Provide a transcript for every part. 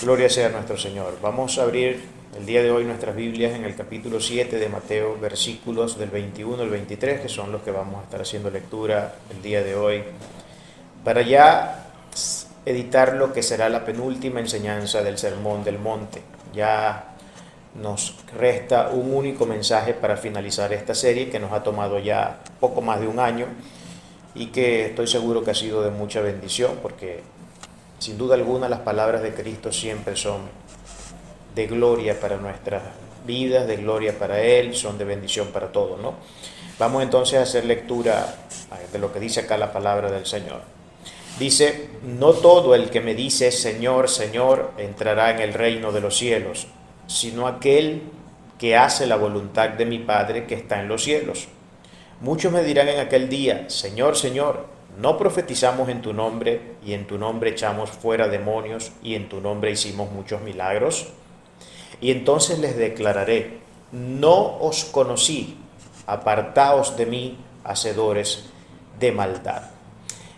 Gloria sea a nuestro Señor. Vamos a abrir el día de hoy nuestras Biblias en el capítulo 7 de Mateo, versículos del 21 al 23, que son los que vamos a estar haciendo lectura el día de hoy, para ya editar lo que será la penúltima enseñanza del Sermón del Monte. Ya nos resta un único mensaje para finalizar esta serie que nos ha tomado ya poco más de un año y que estoy seguro que ha sido de mucha bendición, porque sin duda alguna las palabras de Cristo siempre son de gloria para nuestras vidas, de gloria para Él, son de bendición para todos, ¿no? Vamos entonces a hacer lectura de lo que dice acá la palabra del Señor. Dice: no todo el que me dice Señor, Señor, entrará en el reino de los cielos, sino aquel que hace la voluntad de mi Padre que está en los cielos. Muchos me dirán en aquel día: Señor, Señor, ¿no profetizamos en tu nombre, y en tu nombre echamos fuera demonios, y en tu nombre hicimos muchos milagros? Y entonces les declararé: no os conocí, apartaos de mí, hacedores de maldad.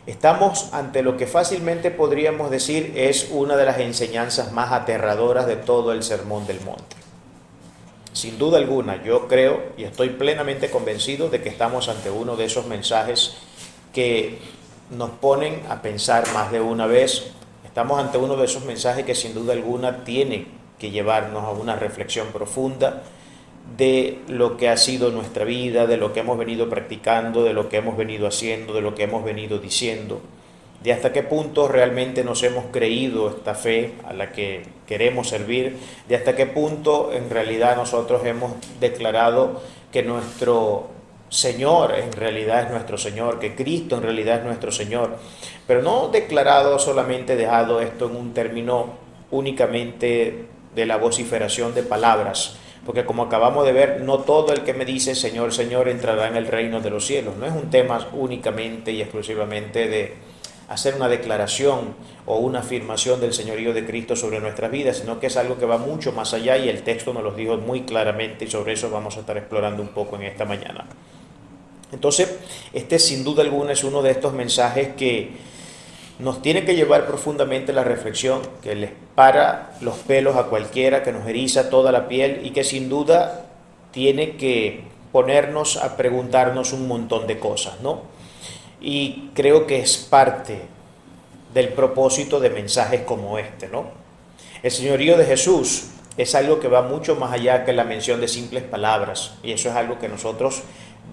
Estamos ante lo que fácilmente podríamos decir es una de las enseñanzas más aterradoras de todo el Sermón del Monte. Sin duda alguna, yo creo y estoy plenamente convencido de que estamos ante uno de esos mensajes que nos ponen a pensar más de una vez. Estamos ante uno de esos mensajes que sin duda alguna tiene que llevarnos a una reflexión profunda de lo que ha sido nuestra vida, de lo que hemos venido practicando, de lo que hemos venido haciendo, de lo que hemos venido diciendo, de hasta qué punto realmente nos hemos creído esta fe a la que queremos servir, de hasta qué punto en realidad nosotros hemos declarado que nuestro Señor en realidad es nuestro Señor, que Cristo en realidad es nuestro Señor, pero no declarado solamente, dejado esto en un término únicamente de la vociferación de palabras, porque como acabamos de ver, no todo el que me dice Señor, Señor entrará en el reino de los cielos. No es un tema únicamente y exclusivamente de hacer una declaración o una afirmación del señorío de Cristo sobre nuestras vidas, sino que es algo que va mucho más allá, y el texto nos lo dijo muy claramente, y sobre eso vamos a estar explorando un poco en esta mañana. Entonces, este sin duda alguna es uno de estos mensajes que nos tiene que llevar profundamente la reflexión, que les para los pelos a cualquiera, que nos eriza toda la piel y que sin duda tiene que ponernos a preguntarnos un montón de cosas, ¿no? Y creo que es parte del propósito de mensajes como este, ¿no? El señorío de Jesús es algo que va mucho más allá que la mención de simples palabras, y eso es algo que nosotros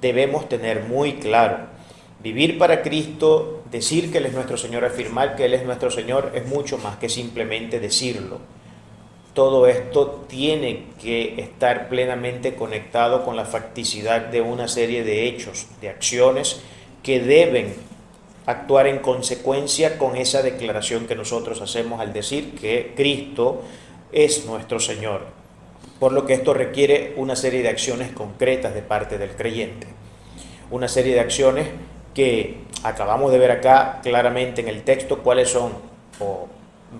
debemos tener muy claro. Vivir para Cristo, decir que Él es nuestro Señor, afirmar que Él es nuestro Señor, es mucho más que simplemente decirlo. Todo esto tiene que estar plenamente conectado con la facticidad de una serie de hechos, de acciones que deben actuar en consecuencia con esa declaración que nosotros hacemos al decir que Cristo es nuestro Señor. Por lo que esto requiere una serie de acciones concretas de parte del creyente. Una serie de acciones que acabamos de ver acá claramente en el texto cuáles son, o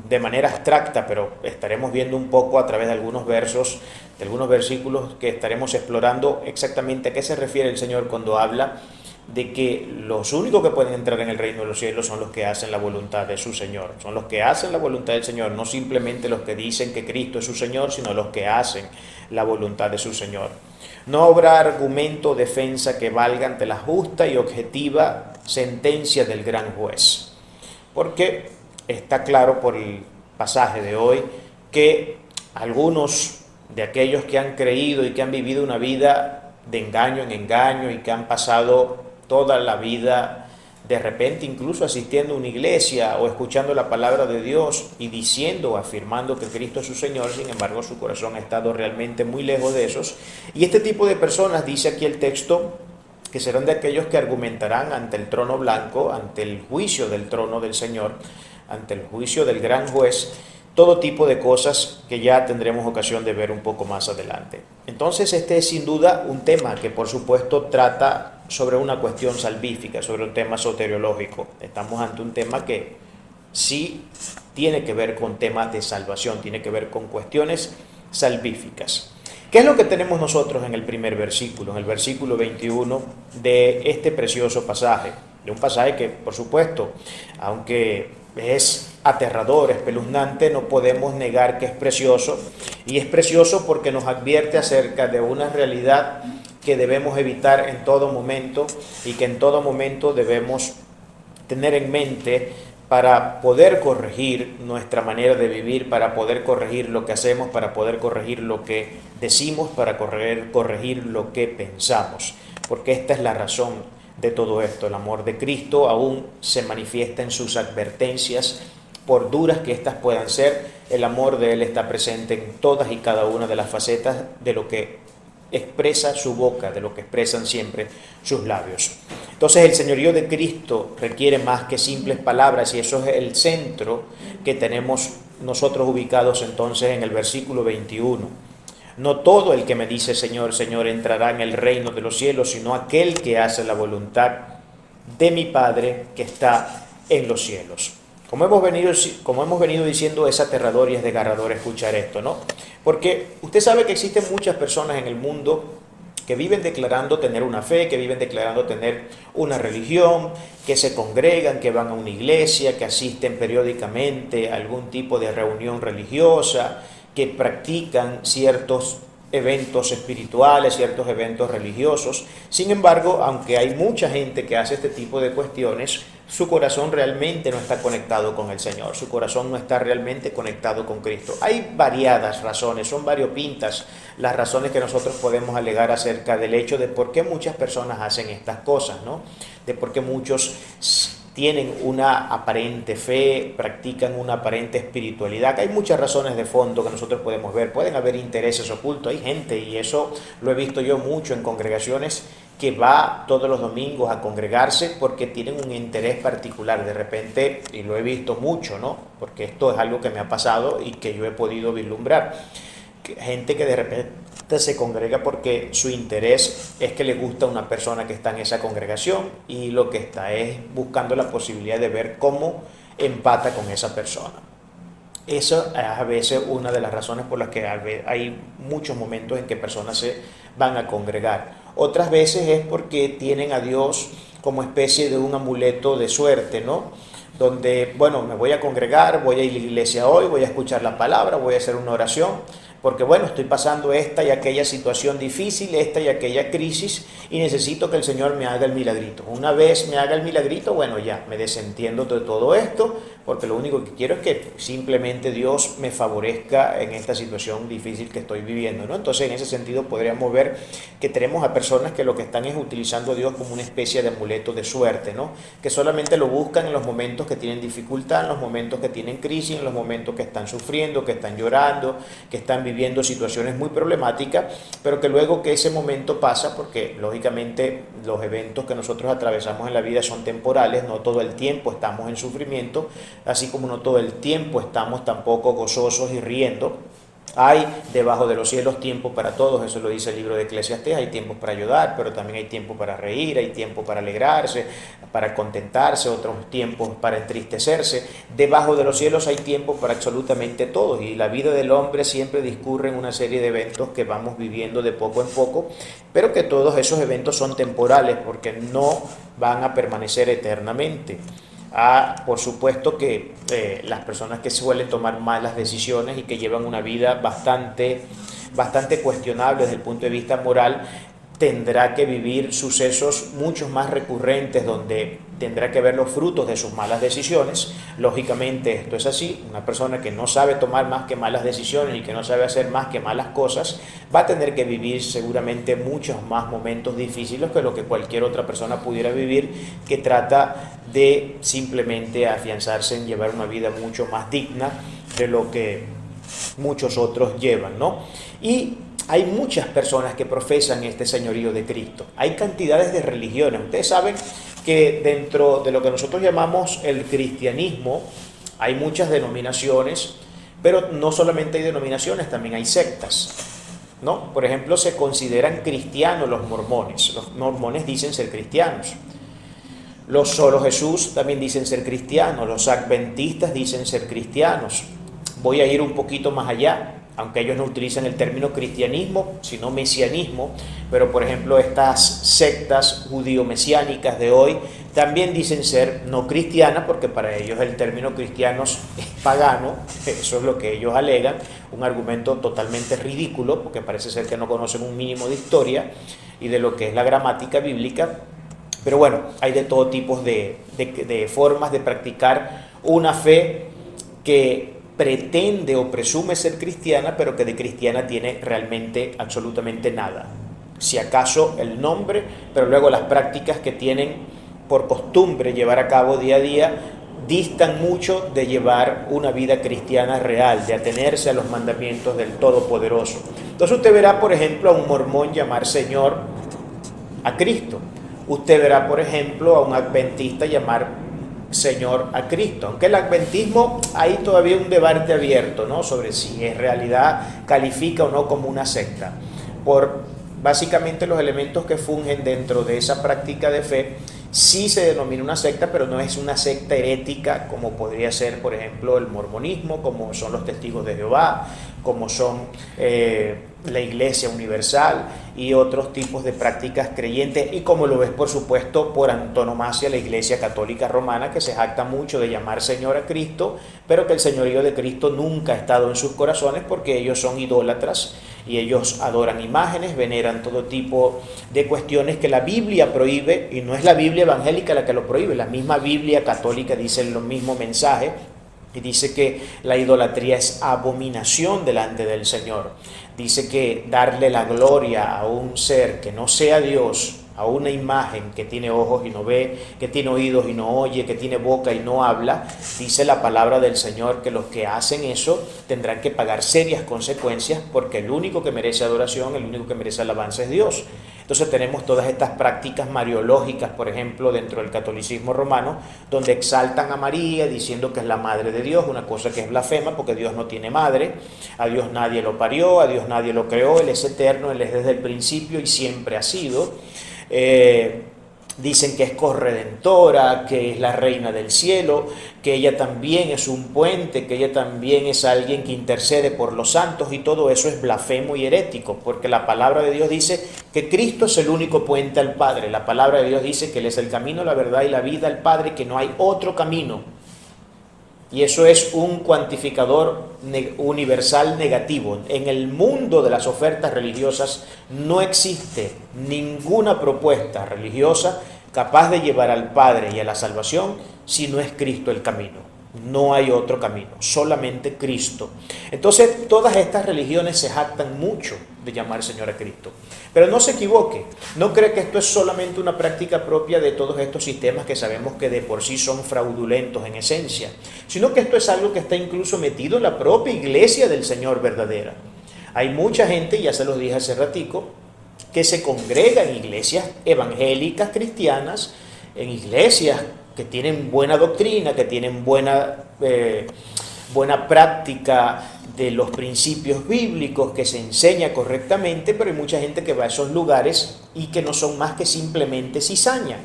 de manera abstracta, pero estaremos viendo un poco a través de algunos versos, de algunos versículos que estaremos explorando exactamente a qué se refiere el Señor cuando habla de que los únicos que pueden entrar en el reino de los cielos son los que hacen la voluntad de su Señor, son los que hacen la voluntad del Señor, no simplemente los que dicen que Cristo es su Señor, sino los que hacen la voluntad de su Señor. No habrá argumento o defensa que valga ante la justa y objetiva sentencia del gran juez, porque está claro por el pasaje de hoy que algunos de aquellos que han creído y que han vivido una vida de engaño en engaño y que han pasado toda la vida de repente incluso asistiendo a una iglesia o escuchando la palabra de Dios y diciendo o afirmando que Cristo es su Señor, sin embargo su corazón ha estado realmente muy lejos de esos. Y este tipo de personas, dice aquí el texto, que serán de aquellos que argumentarán ante el trono blanco, ante el juicio del trono del Señor, ante el juicio del gran juez, todo tipo de cosas que ya tendremos ocasión de ver un poco más adelante. Entonces este es sin duda un tema que por supuesto trata sobre una cuestión salvífica, sobre un tema soteriológico. Estamos ante un tema que sí tiene que ver con temas de salvación, tiene que ver con cuestiones salvíficas. ¿Qué es lo que tenemos nosotros en el primer versículo, en el versículo 21 de este precioso pasaje? De un pasaje que, por supuesto, aunque es aterrador, espeluznante, no podemos negar que es precioso. Y es precioso porque nos advierte acerca de una realidad que debemos evitar en todo momento y que en todo momento debemos tener en mente para poder corregir nuestra manera de vivir, para poder corregir lo que hacemos, para poder corregir lo que decimos, para corregir lo que pensamos. Porque esta es la razón de todo esto. El amor de Cristo aún se manifiesta en sus advertencias, por duras que éstas puedan ser. El amor de Él está presente en todas y cada una de las facetas de lo que expresa su boca, de lo que expresan siempre sus labios. Entonces el señorío de Cristo requiere más que simples palabras, y eso es el centro que tenemos nosotros ubicados entonces en el versículo 21. No todo el que me dice Señor, Señor entrará en el reino de los cielos, sino aquel que hace la voluntad de mi Padre que está en los cielos. Como hemos venido diciendo, es aterrador y es desgarrador escuchar esto, ¿no? Porque usted sabe que existen muchas personas en el mundo que viven declarando tener una fe, que viven declarando tener una religión, que se congregan, que van a una iglesia, que asisten periódicamente a algún tipo de reunión religiosa, que practican ciertos eventos espirituales, ciertos eventos religiosos. Sin embargo, aunque hay mucha gente que hace este tipo de cuestiones, su corazón realmente no está conectado con el Señor, su corazón no está realmente conectado con Cristo. Hay variadas razones, son variopintas las razones que nosotros podemos alegar acerca del hecho de por qué muchas personas hacen estas cosas, ¿no? De por qué muchos tienen una aparente fe, practican una aparente espiritualidad. Hay muchas razones de fondo que nosotros podemos ver. Pueden haber intereses ocultos. Hay gente, y eso lo he visto yo mucho en congregaciones, que va todos los domingos a congregarse porque tienen un interés particular de repente, y lo he visto mucho, ¿no? Porque esto es algo que me ha pasado y que yo he podido vislumbrar. Gente que de repente se congrega porque su interés es que le gusta una persona que está en esa congregación, y lo que está es buscando la posibilidad de ver cómo empata con esa persona. Eso es a veces una de las razones por las que hay muchos momentos en que personas se van a congregar. Otras veces es porque tienen a Dios como especie de un amuleto de suerte, ¿no? Donde, bueno, me voy a congregar, voy a ir a la iglesia hoy, voy a escuchar la palabra, voy a hacer una oración, porque bueno, estoy pasando esta y aquella situación difícil, esta y aquella crisis, y necesito que el Señor me haga el milagrito. Una vez me haga el milagrito, bueno, ya me desentiendo de todo esto, porque lo único que quiero es que simplemente Dios me favorezca en esta situación difícil que estoy viviendo, ¿no? Entonces, en ese sentido podríamos ver que tenemos a personas que lo que están es utilizando a Dios como una especie de amuleto de suerte, ¿no? Que solamente lo buscan en los momentos que tienen dificultad, en los momentos que tienen crisis, en los momentos que están sufriendo, que están llorando, que están viviendo situaciones muy problemáticas, pero que luego que ese momento pasa, porque lógicamente los eventos que nosotros atravesamos en la vida son temporales, no todo el tiempo estamos en sufrimiento, así como no todo el tiempo estamos tampoco gozosos y riendo. Hay debajo de los cielos tiempo para todos, eso lo dice el libro de Eclesiastés. Hay tiempos para ayudar, pero también hay tiempo para reír, hay tiempo para alegrarse, para contentarse, otros tiempos para entristecerse. Debajo de los cielos hay tiempo para absolutamente todos, y la vida del hombre siempre discurre en una serie de eventos que vamos viviendo de poco en poco, pero que todos esos eventos son temporales porque no van a permanecer eternamente. Por supuesto que las personas que suelen tomar malas decisiones y que llevan una vida bastante cuestionable desde el punto de vista moral, tendrá que vivir sucesos mucho más recurrentes donde tendrá que ver los frutos de sus malas decisiones. Lógicamente esto es así. Una persona que no sabe tomar más que malas decisiones y que no sabe hacer más que malas cosas va a tener que vivir seguramente muchos más momentos difíciles que lo que cualquier otra persona pudiera vivir, que trata de simplemente afianzarse en llevar una vida mucho más digna de lo que muchos otros llevan, ¿no? Y hay muchas personas que profesan este señorío de Cristo. Hay cantidades de religiones. Ustedes saben que dentro de lo que nosotros llamamos el cristianismo hay muchas denominaciones, pero no solamente hay denominaciones, también hay sectas, ¿no? Por ejemplo, se consideran cristianos los mormones. Los mormones dicen ser cristianos. Los Solo Jesús también dicen ser cristianos. Los adventistas dicen ser cristianos. Voy a ir un poquito más allá, aunque ellos no utilizan el término cristianismo, sino mesianismo, pero por ejemplo estas sectas judío-mesiánicas de hoy También dicen ser no cristiana, porque para ellos el término cristianos es pagano, eso es lo que ellos alegan, un argumento totalmente ridículo, porque parece ser que no conocen un mínimo de historia y de lo que es la gramática bíblica. Pero bueno, hay de todo tipo de formas de practicar una fe que pretende o presume ser cristiana, pero que de cristiana tiene realmente absolutamente nada. Si acaso el nombre, pero luego las prácticas que tienen por costumbre llevar a cabo día a día distan mucho de llevar una vida cristiana real, de atenerse a los mandamientos del Todopoderoso. Entonces usted verá, por ejemplo, a un mormón llamar Señor a Cristo. Usted verá, por ejemplo, a un adventista llamar Señor a Cristo. Aunque el adventismo hay todavía un debate abierto, ¿no?, sobre si en realidad califica o no como una secta, por básicamente los elementos que fungen dentro de esa práctica de fe. Sí se denomina una secta, pero no es una secta herética como podría ser, por ejemplo, el mormonismo, como son los testigos de Jehová, como son la Iglesia Universal y otros tipos de prácticas creyentes, y como lo es, por supuesto, por antonomasia la Iglesia Católica Romana, que se jacta mucho de llamar Señor a Cristo, pero que el señorío de Cristo nunca ha estado en sus corazones, porque ellos son idólatras y ellos adoran imágenes, veneran todo tipo de cuestiones que la Biblia prohíbe, y no es la Biblia evangélica la que lo prohíbe, la misma Biblia católica dice el mismo mensaje, y dice que la idolatría es abominación delante del Señor. Dice que darle la gloria a un ser que no sea Dios, a una imagen que tiene ojos y no ve, que tiene oídos y no oye, que tiene boca y no habla, dice la palabra del Señor que los que hacen eso tendrán que pagar serias consecuencias, porque el único que merece adoración, el único que merece alabanza es Dios. Entonces tenemos todas estas prácticas mariológicas, por ejemplo, dentro del catolicismo romano, donde exaltan a María diciendo que es la madre de Dios, una cosa que es blasfema porque Dios no tiene madre, a Dios nadie lo parió, a Dios nadie lo creó, Él es eterno, Él es desde el principio y siempre ha sido. Dicen que es corredentora, que es la reina del cielo, que ella también es un puente, que ella también es alguien que intercede por los santos, y todo eso es blasfemo y herético, porque la palabra de Dios dice que Cristo es el único puente al Padre. La palabra de Dios dice que Él es el camino, la verdad y la vida al Padre, que no hay otro camino. Y eso es un cuantificador universal negativo. En el mundo de las ofertas religiosas no existe ninguna propuesta religiosa capaz de llevar al Padre y a la salvación si no es Cristo el camino. No hay otro camino, solamente Cristo. Entonces, todas estas religiones se jactan mucho de llamar Señor a Cristo. Pero no se equivoque, no cree que esto es solamente una práctica propia de todos estos sistemas que sabemos que de por sí son fraudulentos en esencia, sino que esto es algo que está incluso metido en la propia iglesia del Señor verdadera. Hay mucha gente, ya se los dije hace ratico, que se congrega en iglesias evangélicas cristianas, en iglesias que tienen buena doctrina, que tienen buena práctica de los principios bíblicos, que se enseña correctamente, pero hay mucha gente que va a esos lugares y que no son más que simplemente cizaña,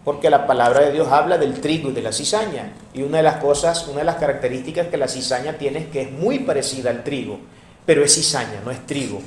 porque la palabra de Dios habla del trigo y de la cizaña, y una de las características que la cizaña tiene es que es muy parecida al trigo, pero es cizaña, no es trigo.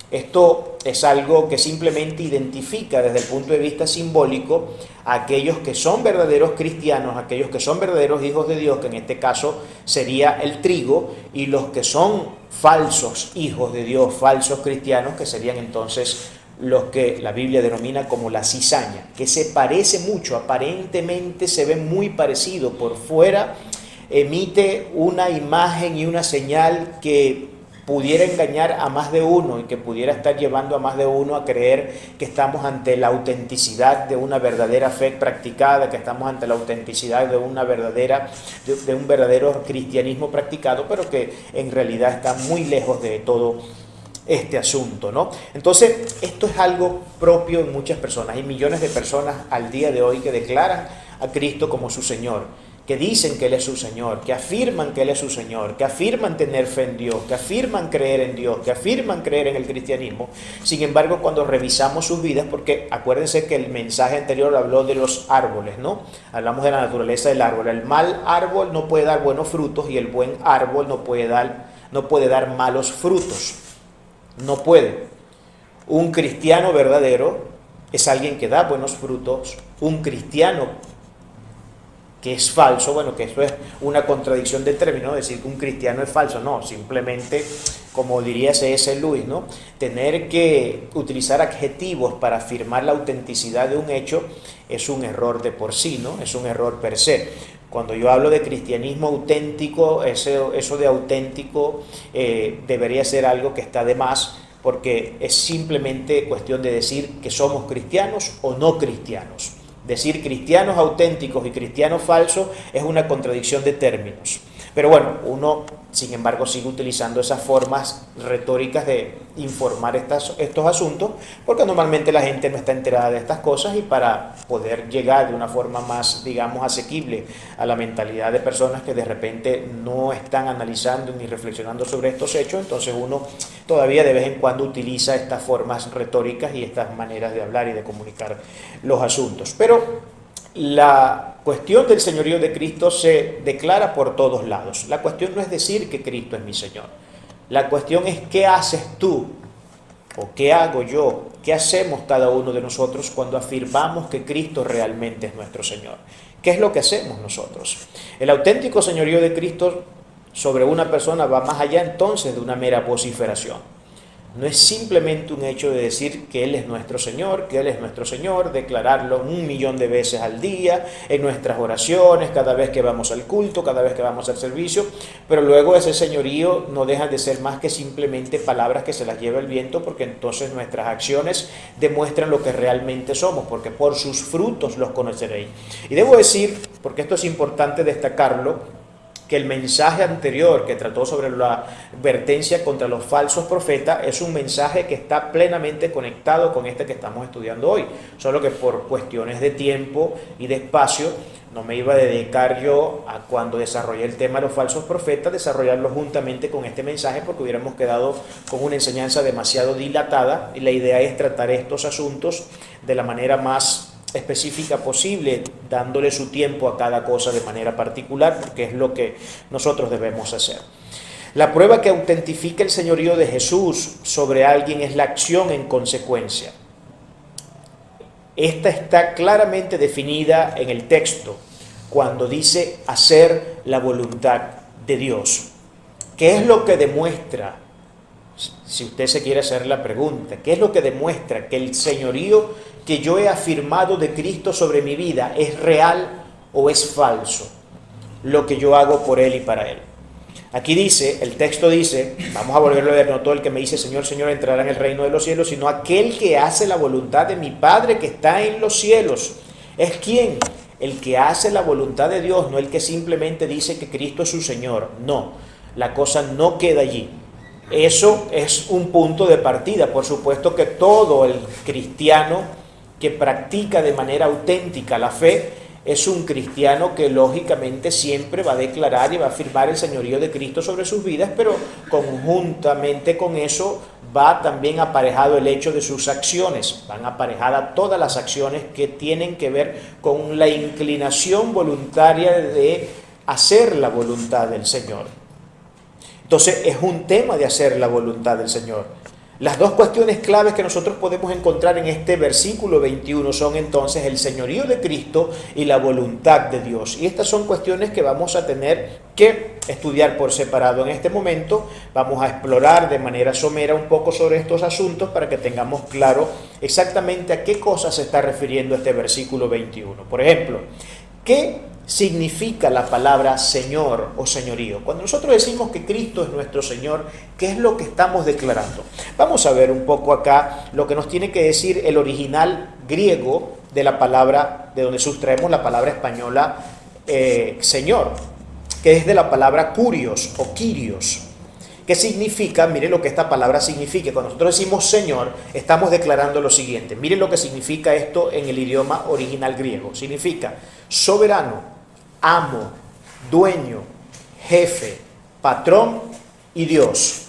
Esto es algo que simplemente identifica desde el punto de vista simbólico a aquellos que son verdaderos cristianos, aquellos que son verdaderos hijos de Dios, que en este caso sería el trigo, y los que son falsos hijos de Dios, falsos cristianos, que serían entonces los que la Biblia denomina como la cizaña, que se parece mucho, aparentemente se ve muy parecido, por fuera emite una imagen y una señal que pudiera engañar a más de uno y que pudiera estar llevando a más de uno a creer que estamos ante la autenticidad de una verdadera fe practicada, que estamos ante la autenticidad de un verdadero cristianismo practicado, pero que en realidad está muy lejos de todo este asunto, ¿no? Entonces, esto es algo propio en muchas personas. Hay millones de personas al día de hoy que declaran a Cristo como su Señor, que dicen que Él es su Señor, que afirman que Él es su Señor, que afirman tener fe en Dios, que afirman creer en Dios, que afirman creer en el cristianismo. Sin embargo, cuando revisamos sus vidas, porque acuérdense que el mensaje anterior habló de los árboles, ¿no? Hablamos de la naturaleza del árbol. El mal árbol no puede dar buenos frutos y el buen árbol no puede dar malos frutos. No puede. Un cristiano verdadero es alguien que da buenos frutos. Un cristiano que es falso, bueno, que eso es una contradicción de términos, decir que un cristiano es falso, no, simplemente, como diría C.S. Lewis, ¿no? Tener que utilizar adjetivos para afirmar la autenticidad de un hecho es un error de por sí, ¿no? Es un error per se. Cuando yo hablo de cristianismo auténtico, eso de auténtico debería ser algo que está de más, porque es simplemente cuestión de decir que somos cristianos o no cristianos. Decir cristianos auténticos y cristianos falsos es una contradicción de términos. Pero bueno, uno, sin embargo, sigue utilizando esas formas retóricas de informar estos asuntos, porque normalmente la gente no está enterada de estas cosas, y para poder llegar de una forma más, digamos, asequible a la mentalidad de personas que de repente no están analizando ni reflexionando sobre estos hechos, entonces uno todavía de vez en cuando utiliza estas formas retóricas y estas maneras de hablar y de comunicar los asuntos. Pero la cuestión del señorío de Cristo se declara por todos lados. La cuestión no es decir que Cristo es mi Señor. La cuestión es qué haces tú o qué hago yo, qué hacemos cada uno de nosotros cuando afirmamos que Cristo realmente es nuestro Señor. ¿Qué es lo que hacemos nosotros? El auténtico señorío de Cristo sobre una persona va más allá entonces de una mera vociferación. No es simplemente un hecho de decir que Él es nuestro Señor, que Él es nuestro Señor, declararlo 1.000.000 de veces al día, en nuestras oraciones, cada vez que vamos al culto, cada vez que vamos al servicio, pero luego ese señorío no deja de ser más que simplemente palabras que se las lleva el viento, porque entonces nuestras acciones demuestran lo que realmente somos, porque por sus frutos los conoceréis. Y debo decir, porque esto es importante destacarlo, que el mensaje anterior que trató sobre la advertencia contra los falsos profetas es un mensaje que está plenamente conectado con este que estamos estudiando hoy, solo que por cuestiones de tiempo y de espacio no me iba a dedicar yo a, cuando desarrollé el tema de los falsos profetas, desarrollarlo juntamente con este mensaje, porque hubiéramos quedado con una enseñanza demasiado dilatada, y la idea es tratar estos asuntos de la manera más específica posible, dándole su tiempo a cada cosa de manera particular, porque es lo que nosotros debemos hacer. La prueba que autentifica el señorío de Jesús sobre alguien es la acción en consecuencia. Esta está claramente definida en el texto, cuando dice hacer la voluntad de Dios. ¿Qué es lo que demuestra? Si usted se quiere hacer la pregunta, ¿qué es lo que demuestra que el señorío que yo he afirmado de Cristo sobre mi vida es real o es falso? Lo que yo hago por Él y para Él. Aquí dice, el texto dice, vamos a volverlo a ver, no todo el que me dice Señor, Señor entrará en el reino de los cielos, sino aquel que hace la voluntad de mi Padre que está en los cielos. ¿Es quién? El que hace la voluntad de Dios, no el que simplemente dice que Cristo es su Señor. No, la cosa no queda allí. Eso es un punto de partida. Por supuesto que todo el cristiano que practica de manera auténtica la fe es un cristiano que lógicamente siempre va a declarar y va a afirmar el señorío de Cristo sobre sus vidas, pero conjuntamente con eso va también aparejado el hecho de sus acciones. Van aparejadas todas las acciones que tienen que ver con la inclinación voluntaria de hacer la voluntad del Señor. Entonces es un tema de hacer la voluntad del Señor. Las dos cuestiones claves que nosotros podemos encontrar en este versículo 21 son entonces el señorío de Cristo y la voluntad de Dios. Y estas son cuestiones que vamos a tener que estudiar por separado en este momento. Vamos a explorar de manera somera un poco sobre estos asuntos para que tengamos claro exactamente a qué cosas se está refiriendo este versículo 21. Por ejemplo, ¿qué significa la palabra Señor o señorío? Cuando nosotros decimos que Cristo es nuestro Señor, ¿qué es lo que estamos declarando? Vamos a ver un poco acá lo que nos tiene que decir el original griego de la palabra, de donde sustraemos la palabra española Señor, que es de la palabra kurios o kyrios. ¿Qué significa? Mire lo que esta palabra significa. Cuando nosotros decimos Señor, estamos declarando lo siguiente. Mire lo que significa esto en el idioma original griego. Significa soberano, amo, dueño, jefe, patrón y Dios.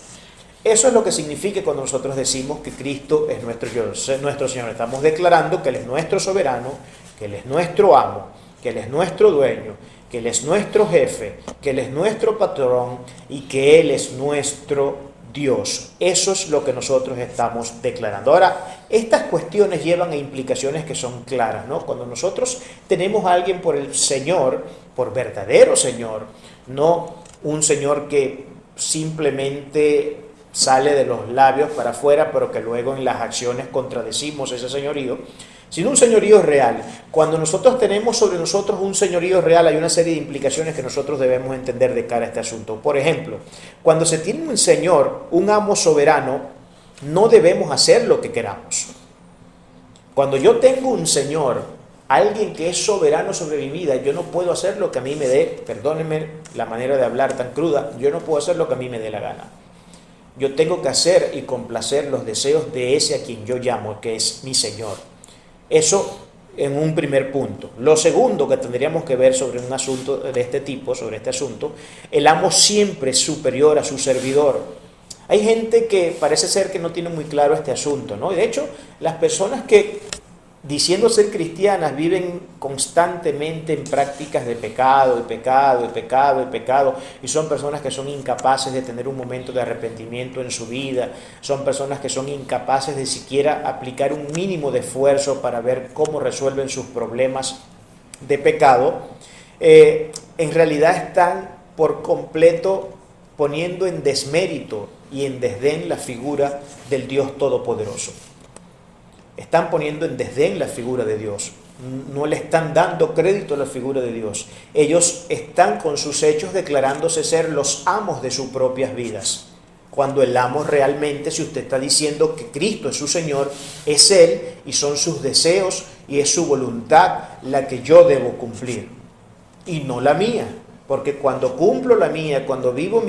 Eso es lo que significa cuando nosotros decimos que Cristo es nuestro Señor. Estamos declarando que Él es nuestro soberano, que Él es nuestro amo, que Él es nuestro dueño, que Él es nuestro jefe, que Él es nuestro patrón y que Él es nuestro Dios. Eso es lo que nosotros estamos declarando. Ahora, estas cuestiones llevan a implicaciones que son claras, ¿no? Cuando nosotros tenemos a alguien por el Señor, por verdadero Señor, no un Señor que simplemente sale de los labios para afuera, pero que luego en las acciones contradecimos ese señorío, sino un señorío real. Cuando nosotros tenemos sobre nosotros un señorío real, hay una serie de implicaciones que nosotros debemos entender de cara a este asunto. Por ejemplo, cuando se tiene un señor, un amo soberano, no debemos hacer lo que queramos. Cuando yo tengo un señor, alguien que es soberano sobre mi vida, yo no puedo hacer lo que a mí me dé, perdónenme la manera de hablar tan cruda, yo no puedo hacer lo que a mí me dé la gana. Yo tengo que hacer y complacer los deseos de ese a quien yo llamo, que es mi Señor. Eso en un primer punto. Lo segundo que tendríamos que ver sobre un asunto de este tipo, sobre este asunto, el amo siempre es superior a su servidor. Hay gente que parece ser que no tiene muy claro este asunto, ¿no? De hecho, las personas que, diciendo ser cristianas, viven constantemente en prácticas de pecado, y pecado, y pecado, y pecado, y son personas que son incapaces de tener un momento de arrepentimiento en su vida, son personas que son incapaces de siquiera aplicar un mínimo de esfuerzo para ver cómo resuelven sus problemas de pecado, en realidad están por completo poniendo en desmérito y en desdén la figura del Dios Todopoderoso. Están poniendo en desdén la figura de Dios, no le están dando crédito a la figura de Dios. Ellos están con sus hechos declarándose ser los amos de sus propias vidas, cuando el amo realmente, si usted está diciendo que Cristo es su Señor, es Él y son sus deseos y es su voluntad la que yo debo cumplir y no la mía. Porque cuando cumplo la mía, cuando vivo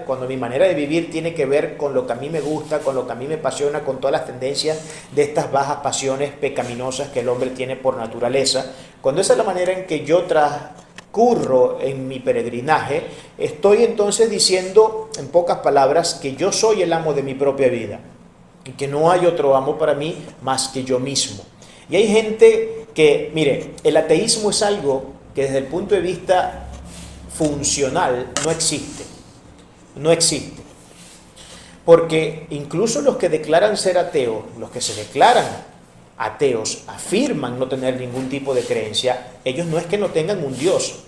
cuando mi manera de vivir tiene que ver con lo que a mí me gusta, con lo que a mí me apasiona, con todas las tendencias de estas bajas pasiones pecaminosas que el hombre tiene por naturaleza, cuando esa es la manera en que yo transcurro en mi peregrinaje, estoy entonces diciendo, en pocas palabras, que yo soy el amo de mi propia vida y que no hay otro amo para mí más que yo mismo. Y hay gente que, mire, el ateísmo es algo que desde el punto de vista funcional no existe. No existe. Porque incluso los que declaran ser ateos, los que se declaran ateos, afirman no tener ningún tipo de creencia, ellos no es que no tengan un Dios,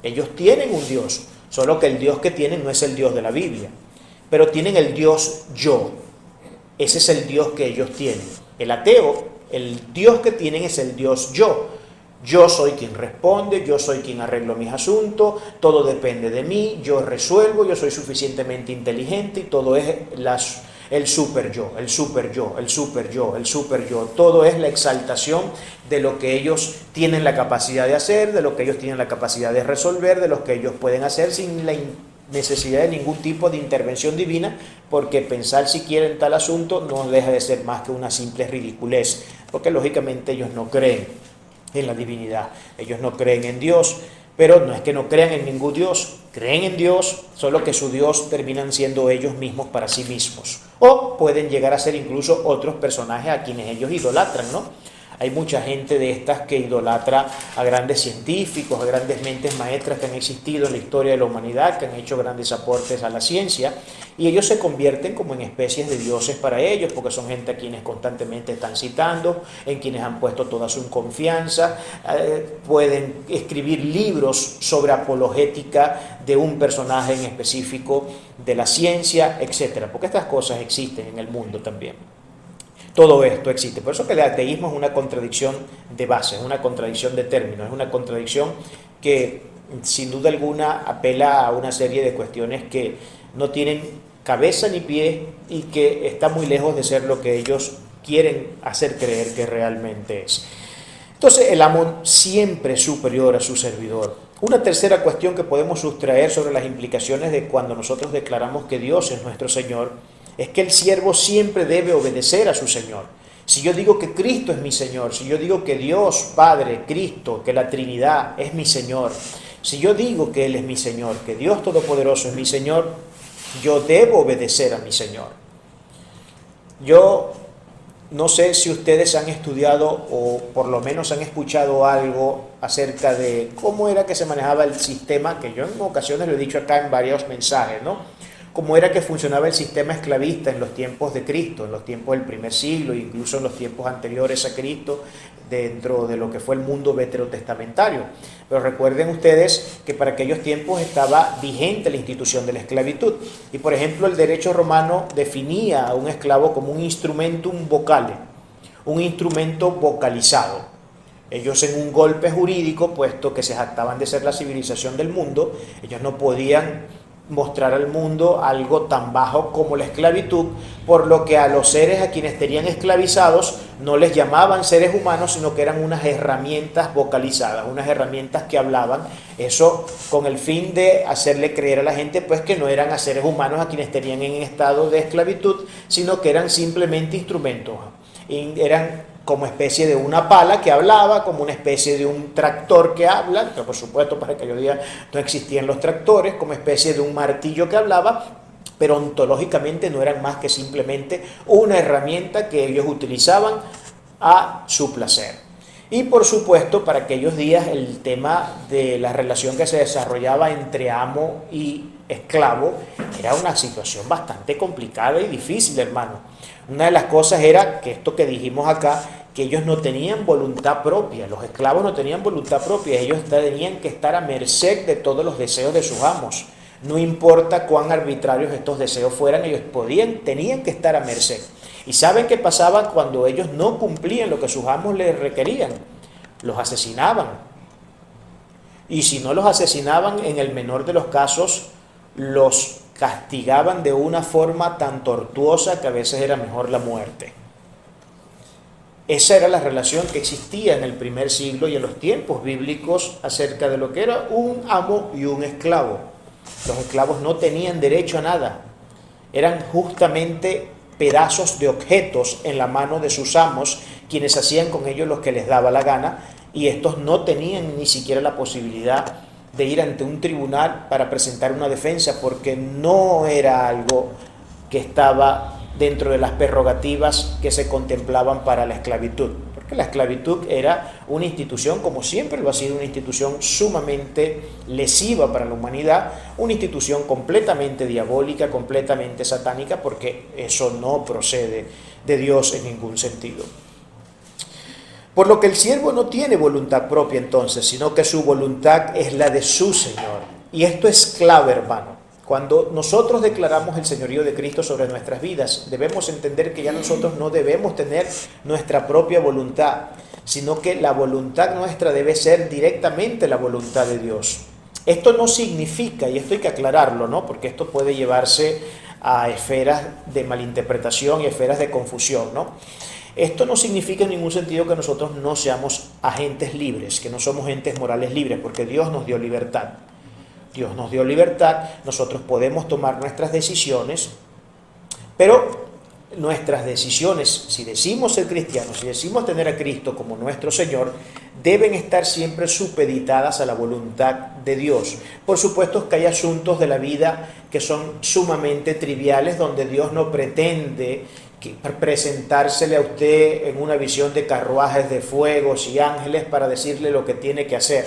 ellos tienen un Dios, solo que el Dios que tienen no es el Dios de la Biblia, pero tienen el Dios yo. Ese es el Dios que ellos tienen. El ateo, el Dios que tienen es el Dios yo. Yo soy quien responde, yo soy quien arreglo mis asuntos, todo depende de mí, yo resuelvo, yo soy suficientemente inteligente y todo es el super yo, el super yo, el super yo, el super yo. Todo es la exaltación de lo que ellos tienen la capacidad de hacer, de lo que ellos tienen la capacidad de resolver, de lo que ellos pueden hacer sin la necesidad de ningún tipo de intervención divina, porque pensar siquiera en tal asunto no deja de ser más que una simple ridiculez, porque lógicamente ellos no creen en la divinidad, ellos no creen en Dios, pero no es que no crean en ningún Dios, creen en Dios, solo que su Dios terminan siendo ellos mismos para sí mismos, o pueden llegar a ser incluso otros personajes a quienes ellos idolatran, ¿no? Hay mucha gente de estas que idolatra a grandes científicos, a grandes mentes maestras que han existido en la historia de la humanidad, que han hecho grandes aportes a la ciencia, y ellos se convierten como en especies de dioses para ellos, porque son gente a quienes constantemente están citando, en quienes han puesto toda su confianza, pueden escribir libros sobre apologética de un personaje en específico de la ciencia, etcétera, porque estas cosas existen en el mundo también. Todo esto existe. Por eso que el ateísmo es una contradicción de base, es una contradicción de términos, es una contradicción que sin duda alguna apela a una serie de cuestiones que no tienen cabeza ni pie y que está muy lejos de ser lo que ellos quieren hacer creer que realmente es. Entonces el amo siempre es superior a su servidor. Una tercera cuestión que podemos sustraer sobre las implicaciones de cuando nosotros declaramos que Dios es nuestro Señor es que el siervo siempre debe obedecer a su Señor. Si yo digo que Cristo es mi Señor, si yo digo que Dios, Padre, Cristo, que la Trinidad es mi Señor, si yo digo que Él es mi Señor, que Dios Todopoderoso es mi Señor, yo debo obedecer a mi Señor. Yo no sé si ustedes han estudiado o por lo menos han escuchado algo acerca de cómo era que se manejaba el sistema, que yo en ocasiones lo he dicho acá en varios mensajes, ¿no? cómo era que funcionaba el sistema esclavista en los tiempos de Cristo, en los tiempos del primer siglo, e incluso en los tiempos anteriores a Cristo, dentro de lo que fue el mundo veterotestamentario. Pero recuerden ustedes que para aquellos tiempos estaba vigente la institución de la esclavitud. Y por ejemplo, el derecho romano definía a un esclavo como un instrumentum vocale, un instrumento vocalizado. Ellos, en un golpe jurídico, puesto que se jactaban de ser la civilización del mundo, ellos no podían mostrar al mundo algo tan bajo como la esclavitud, por lo que a los seres a quienes tenían esclavizados no les llamaban seres humanos, sino que eran unas herramientas vocalizadas, unas herramientas que hablaban, eso con el fin de hacerle creer a la gente pues que no eran a seres humanos a quienes tenían en estado de esclavitud, sino que eran simplemente instrumentos, eran como especie de una pala que hablaba, como una especie de un tractor que habla, que por supuesto para aquellos días no existían los tractores, como especie de un martillo que hablaba, pero ontológicamente no eran más que simplemente una herramienta que ellos utilizaban a su placer. Y por supuesto, para aquellos días el tema de la relación que se desarrollaba entre amo y esclavo era una situación bastante complicada y difícil, hermano. Una de las cosas era que esto que dijimos acá, que ellos no tenían voluntad propia, los esclavos no tenían voluntad propia, ellos tenían que estar a merced de todos los deseos de sus amos. No importa cuán arbitrarios estos deseos fueran, ellos tenían que estar a merced. ¿Y saben qué pasaba cuando ellos no cumplían lo que sus amos les requerían? Los asesinaban. Y si no los asesinaban, en el menor de los casos, los castigaban de una forma tan tortuosa que a veces era mejor la muerte. Esa era la relación que existía en el primer siglo y en los tiempos bíblicos acerca de lo que era un amo y un esclavo. Los esclavos no tenían derecho a nada, eran justamente pedazos de objetos en la mano de sus amos, quienes hacían con ellos lo que les daba la gana, y estos no tenían ni siquiera la posibilidad de ir ante un tribunal para presentar una defensa, porque no era algo que estaba dentro de las prerrogativas que se contemplaban para la esclavitud, porque la esclavitud era una institución, como siempre lo ha sido, una institución sumamente lesiva para la humanidad, una institución completamente diabólica, completamente satánica, porque eso no procede de Dios en ningún sentido. Por lo que el siervo no tiene voluntad propia entonces, sino que su voluntad es la de su Señor. Y esto es clave, hermano. Cuando nosotros declaramos el señorío de Cristo sobre nuestras vidas, debemos entender que ya nosotros no debemos tener nuestra propia voluntad, sino que la voluntad nuestra debe ser directamente la voluntad de Dios. Esto no significa, y esto hay que aclararlo, ¿no? Porque esto puede llevarse a esferas de malinterpretación y esferas de confusión, ¿no? Esto no significa en ningún sentido que nosotros no seamos agentes libres, que no somos entes morales libres, porque Dios nos dio libertad. Dios nos dio libertad, nosotros podemos tomar nuestras decisiones, pero nuestras decisiones, si decimos ser cristianos, si decimos tener a Cristo como nuestro Señor, deben estar siempre supeditadas a la voluntad de Dios. Por supuesto que hay asuntos de la vida que son sumamente triviales, donde Dios no pretende presentársele a usted en una visión de carruajes de fuegos y ángeles para decirle lo que tiene que hacer.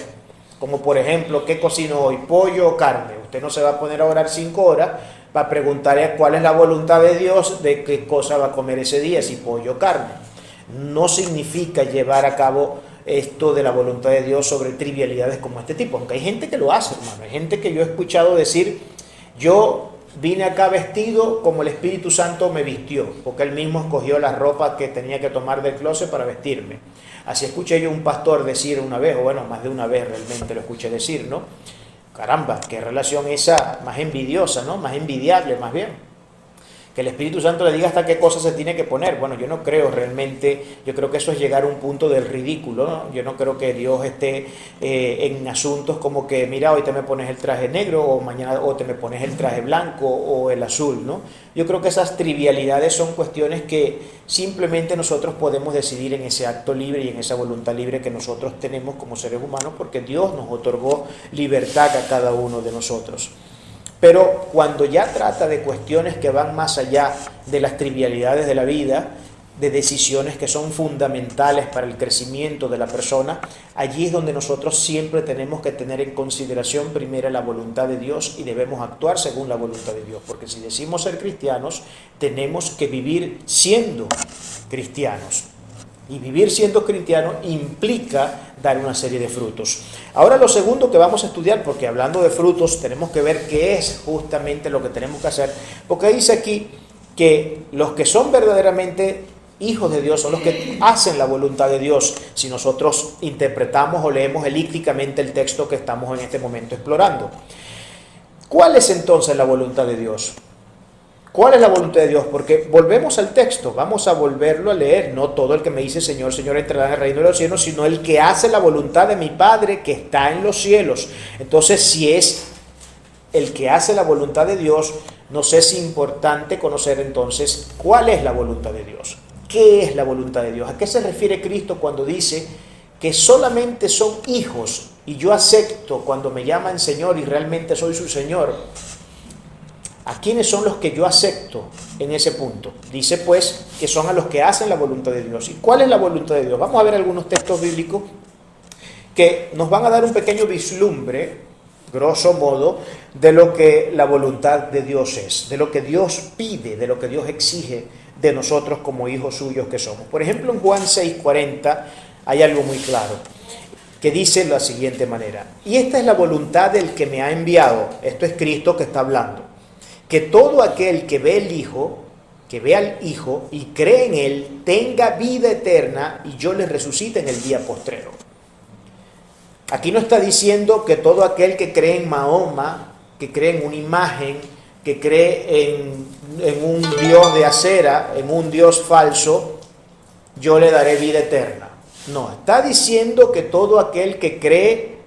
Como por ejemplo, ¿qué cocino hoy? ¿Pollo o carne? Usted no se va a poner a orar 5 horas para preguntarle cuál es la voluntad de Dios de qué cosa va a comer ese día, si pollo o carne. No significa llevar a cabo esto de la voluntad de Dios sobre trivialidades como este tipo, aunque hay gente que lo hace, hermano. Hay gente que yo he escuchado decir, yo vine acá vestido como el Espíritu Santo me vistió, porque Él mismo escogió la ropa que tenía que tomar del closet para vestirme. Así escuché yo un pastor decir una vez, o bueno, más de una vez realmente lo escuché decir, ¿no? Caramba, qué relación esa más envidiosa, ¿no? Más envidiable, más bien. Que el Espíritu Santo le diga hasta qué cosa se tiene que poner. Bueno, yo no creo realmente, yo creo que eso es llegar a un punto del ridículo, ¿no? Yo no creo que Dios esté en asuntos como que, mira, hoy te me pones el traje negro, o mañana o te me pones el traje blanco o el azul, ¿no? Yo creo que esas trivialidades son cuestiones que simplemente nosotros podemos decidir en ese acto libre y en esa voluntad libre que nosotros tenemos como seres humanos, porque Dios nos otorgó libertad a cada uno de nosotros. Pero cuando ya trata de cuestiones que van más allá de las trivialidades de la vida, de decisiones que son fundamentales para el crecimiento de la persona, allí es donde nosotros siempre tenemos que tener en consideración primero la voluntad de Dios y debemos actuar según la voluntad de Dios, porque si decimos ser cristianos, tenemos que vivir siendo cristianos. Y vivir siendo cristiano implica dar una serie de frutos. Ahora lo segundo que vamos a estudiar, porque hablando de frutos tenemos que ver qué es justamente lo que tenemos que hacer, porque dice aquí que los que son verdaderamente hijos de Dios son los que hacen la voluntad de Dios, si nosotros interpretamos o leemos elípticamente el texto que estamos en este momento explorando. ¿Cuál es entonces la voluntad de Dios? ¿Cuál es la voluntad de Dios? Porque volvemos al texto, vamos a volverlo a leer. No todo el que me dice Señor, Señor entrará en el reino de los cielos, sino el que hace la voluntad de mi Padre que está en los cielos. Entonces, si es el que hace la voluntad de Dios, nos es importante conocer entonces cuál es la voluntad de Dios. ¿Qué es la voluntad de Dios? ¿A qué se refiere Cristo cuando dice que solamente son hijos y yo acepto cuando me llaman Señor y realmente soy su Señor? ¿A quiénes son los que yo acepto en ese punto? Dice pues que son a los que hacen la voluntad de Dios. ¿Y cuál es la voluntad de Dios? Vamos a ver algunos textos bíblicos que nos van a dar un pequeño vislumbre, grosso modo, de lo que la voluntad de Dios es, de lo que Dios pide, de lo que Dios exige de nosotros como hijos suyos que somos. Por ejemplo, en Juan 6:40 hay algo muy claro, que dice de la siguiente manera: y esta es la voluntad del que me ha enviado, esto es Cristo que está hablando, que todo aquel que ve el Hijo, que ve al Hijo y cree en Él, tenga vida eterna y yo le resucite en el día postrero. Aquí no está diciendo que todo aquel que cree en Mahoma, que cree en una imagen, que cree en un Dios de acera, en un Dios falso, yo le daré vida eterna. No, está diciendo que todo aquel que cree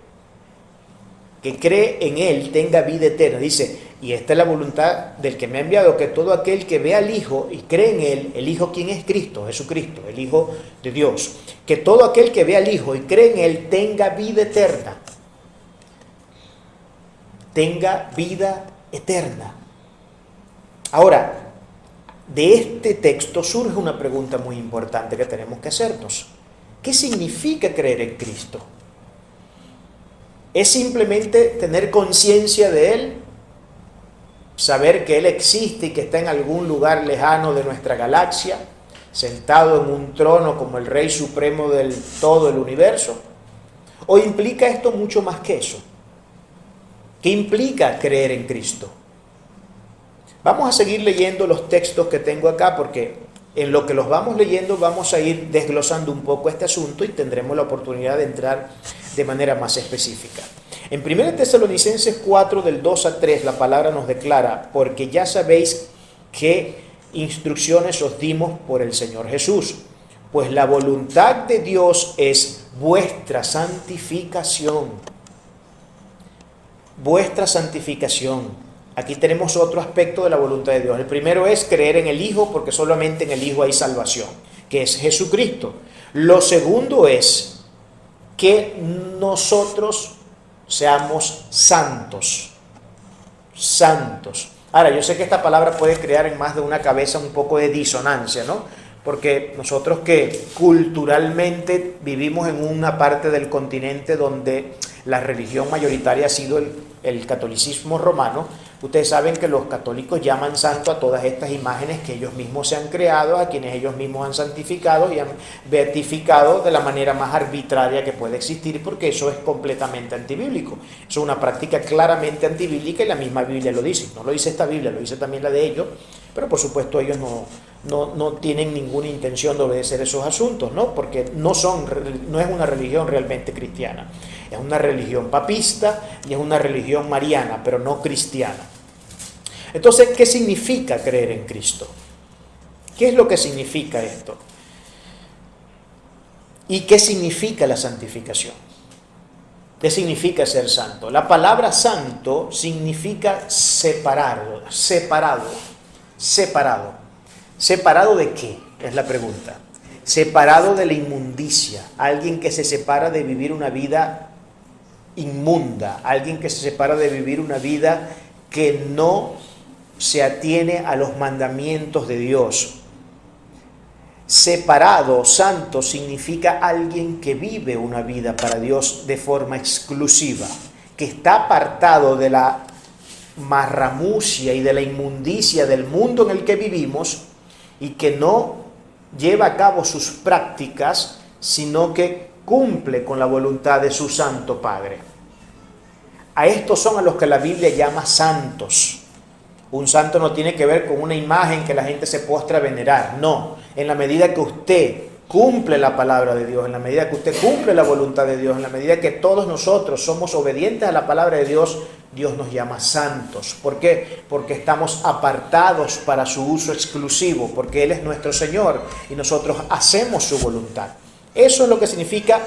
en Él tenga vida eterna. Dice, y esta es la voluntad del que me ha enviado, que todo aquel que ve al Hijo y cree en Él, el Hijo, ¿quién es? Cristo, Jesucristo, el Hijo de Dios. Que todo aquel que ve al Hijo y cree en Él tenga vida eterna. Tenga vida eterna. Ahora, de este texto surge una pregunta muy importante que tenemos que hacernos. ¿Qué significa creer en Cristo? ¿Es simplemente tener conciencia de Él? ¿Saber que Él existe y que está en algún lugar lejano de nuestra galaxia, sentado en un trono como el Rey Supremo del todo el universo? ¿O implica esto mucho más que eso? ¿Qué implica creer en Cristo? Vamos a seguir leyendo los textos que tengo acá porque en lo que los vamos leyendo vamos a ir desglosando un poco este asunto y tendremos la oportunidad de entrar de manera más específica. En 1 Tesalonicenses 4, del 2 a 3, la palabra nos declara: porque ya sabéis qué instrucciones os dimos por el Señor Jesús, pues la voluntad de Dios es vuestra santificación. Vuestra santificación. Aquí tenemos otro aspecto de la voluntad de Dios. El primero es creer en el Hijo, porque solamente en el Hijo hay salvación, que es Jesucristo. Lo segundo es que nosotros seamos santos. Santos. Ahora, yo sé que esta palabra puede crear en más de una cabeza un poco de disonancia, ¿no? Porque nosotros que culturalmente vivimos en una parte del continente donde la religión mayoritaria ha sido el catolicismo romano, ustedes saben que los católicos llaman santo a todas estas imágenes que ellos mismos se han creado, a quienes ellos mismos han santificado y han beatificado de la manera más arbitraria que puede existir, porque eso es completamente antibíblico. Eso es una práctica claramente antibíblica y la misma Biblia lo dice. No lo dice esta Biblia, lo dice también la de ellos, pero por supuesto ellos no tienen ninguna intención de obedecer esos asuntos, ¿no? Porque no es una religión realmente cristiana. Es una religión papista y es una religión mariana, pero no cristiana. Entonces, ¿qué significa creer en Cristo? ¿Qué es lo que significa esto? ¿Y qué significa la santificación? ¿Qué significa ser santo? La palabra santo significa separado. ¿Separado de qué? Es la pregunta. Separado de la inmundicia. Alguien que se separa de vivir una vida inmunda. Alguien que se separa de vivir una vida que no se atiene a los mandamientos de Dios. Separado, santo, significa alguien que vive una vida para Dios de forma exclusiva, que está apartado de la marramucia y de la inmundicia del mundo en el que vivimos y que no lleva a cabo sus prácticas, sino que cumple con la voluntad de su Santo Padre. A estos son a los que la Biblia llama santos. Un santo no tiene que ver con una imagen que la gente se postra a venerar, no. En la medida que usted cumple la palabra de Dios, en la medida que usted cumple la voluntad de Dios, en la medida que todos nosotros somos obedientes a la palabra de Dios, Dios nos llama santos. ¿Por qué? Porque estamos apartados para su uso exclusivo, porque Él es nuestro Señor y nosotros hacemos su voluntad. Eso es lo que significa,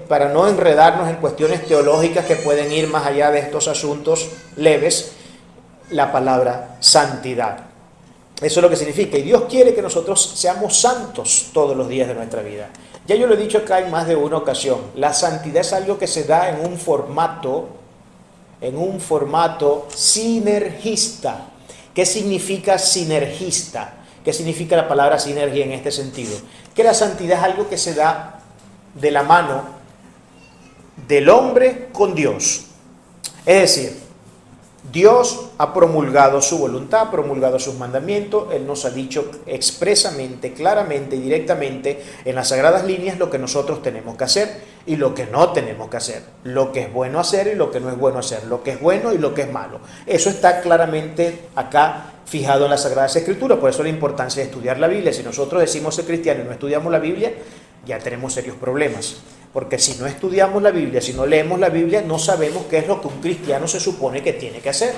para no enredarnos en cuestiones teológicas que pueden ir más allá de estos asuntos leves, la palabra santidad. Eso es lo que significa. Y Dios quiere que nosotros seamos santos todos los días de nuestra vida. Ya yo lo he dicho acá en más de una ocasión. La santidad es algo que se da en un formato sinergista. ¿Qué significa sinergista? ¿Qué significa la palabra sinergia en este sentido? Que la santidad es algo que se da de la mano del hombre con Dios. Es decir, Dios ha promulgado su voluntad, ha promulgado sus mandamientos. Él nos ha dicho expresamente, claramente y directamente en las sagradas líneas lo que nosotros tenemos que hacer y lo que no tenemos que hacer, lo que es bueno hacer y lo que no es bueno hacer, lo que es bueno y lo que es malo. Eso está claramente acá fijado en las Sagradas Escrituras. Por eso la importancia de estudiar la Biblia. Si nosotros decimos ser cristianos y no estudiamos la Biblia, ya tenemos serios problemas. Porque si no estudiamos la Biblia, si no leemos la Biblia, no sabemos qué es lo que un cristiano se supone que tiene que hacer.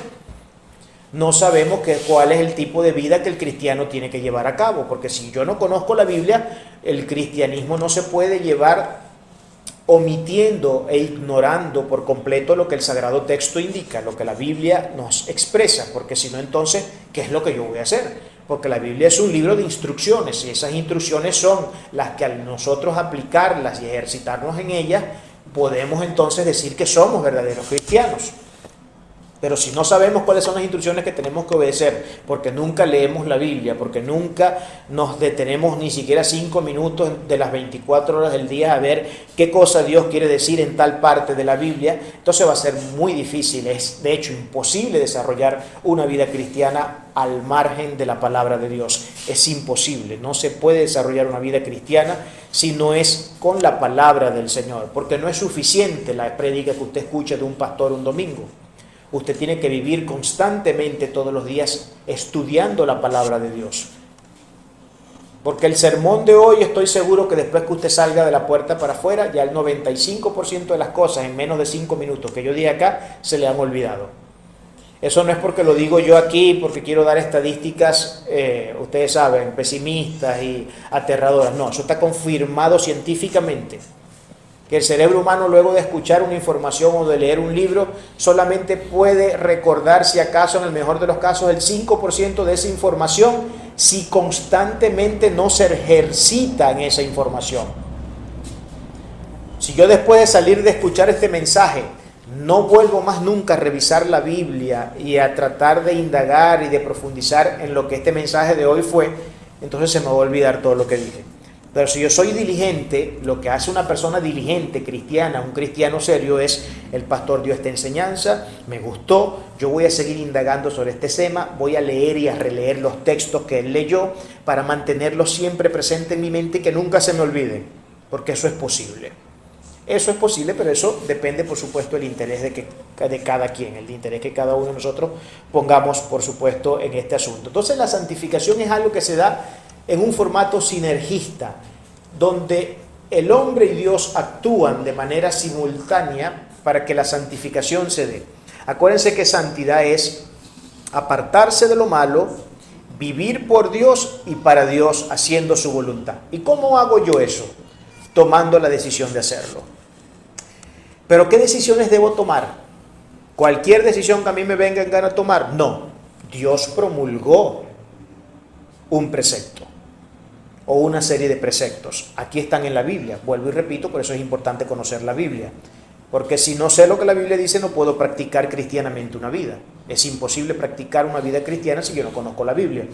No sabemos cuál es el tipo de vida que el cristiano tiene que llevar a cabo. Porque si yo no conozco la Biblia, el cristianismo no se puede llevar omitiendo e ignorando por completo lo que el Sagrado Texto indica, lo que la Biblia nos expresa. Porque si no, entonces, ¿qué es lo que yo voy a hacer? Porque la Biblia es un libro de instrucciones y esas instrucciones son las que al nosotros aplicarlas y ejercitarnos en ellas, podemos entonces decir que somos verdaderos cristianos. Pero si no sabemos cuáles son las instrucciones que tenemos que obedecer, porque nunca leemos la Biblia, porque nunca nos detenemos ni siquiera 5 minutos de las 24 horas del día a ver qué cosa Dios quiere decir en tal parte de la Biblia, entonces va a ser muy difícil, es de hecho imposible desarrollar una vida cristiana al margen de la palabra de Dios. Es imposible, no se puede desarrollar una vida cristiana si no es con la palabra del Señor, porque no es suficiente la prédica que usted escucha de un pastor un domingo. Usted tiene que vivir constantemente todos los días estudiando la palabra de Dios. Porque el sermón de hoy, estoy seguro que después que usted salga de la puerta para afuera, ya el 95% de las cosas en menos de 5 minutos que yo di acá se le han olvidado. Eso no es porque lo digo yo aquí, porque quiero dar estadísticas, ustedes saben, pesimistas y aterradoras. No, eso está confirmado científicamente. Que el cerebro humano, luego de escuchar una información o de leer un libro, solamente puede recordar, si acaso en el mejor de los casos, el 5% de esa información si constantemente no se ejercita en esa información. Si yo después de salir de escuchar este mensaje no vuelvo más nunca a revisar la Biblia y a tratar de indagar y de profundizar en lo que este mensaje de hoy fue, entonces se me va a olvidar todo lo que dije. Pero si yo soy diligente, lo que hace una persona diligente, cristiana, un cristiano serio, es: el pastor dio esta enseñanza, me gustó, yo voy a seguir indagando sobre este tema, voy a leer y a releer los textos que él leyó para mantenerlos siempre presentes en mi mente y que nunca se me olviden, porque eso es posible. Eso es posible, pero eso depende, por supuesto, del interés de cada quien, el interés que cada uno de nosotros pongamos, por supuesto, en este asunto. Entonces, la santificación es algo que se da en un formato sinergista, donde el hombre y Dios actúan de manera simultánea para que la santificación se dé. Acuérdense que santidad es apartarse de lo malo, vivir por Dios y para Dios, haciendo su voluntad. ¿Y cómo hago yo eso? Tomando la decisión de hacerlo. ¿Pero qué decisiones debo tomar? ¿Cualquier decisión que a mí me venga en gana tomar? No. Dios promulgó un precepto o una serie de preceptos. Aquí están en la Biblia. Vuelvo y repito, por eso es importante conocer la Biblia. Porque si no sé lo que la Biblia dice, no puedo practicar cristianamente una vida. Es imposible practicar una vida cristiana si yo no conozco la Biblia.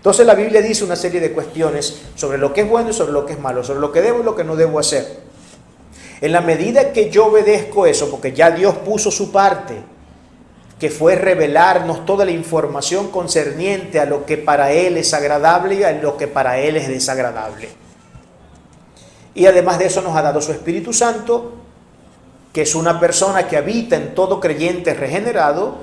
Entonces la Biblia dice una serie de cuestiones sobre lo que es bueno y sobre lo que es malo, sobre lo que debo y lo que no debo hacer. En la medida que yo obedezco eso, porque ya Dios puso su parte, que fue revelarnos toda la información concerniente a lo que para Él es agradable y a lo que para Él es desagradable. Y además de eso nos ha dado su Espíritu Santo, que es una persona que habita en todo creyente regenerado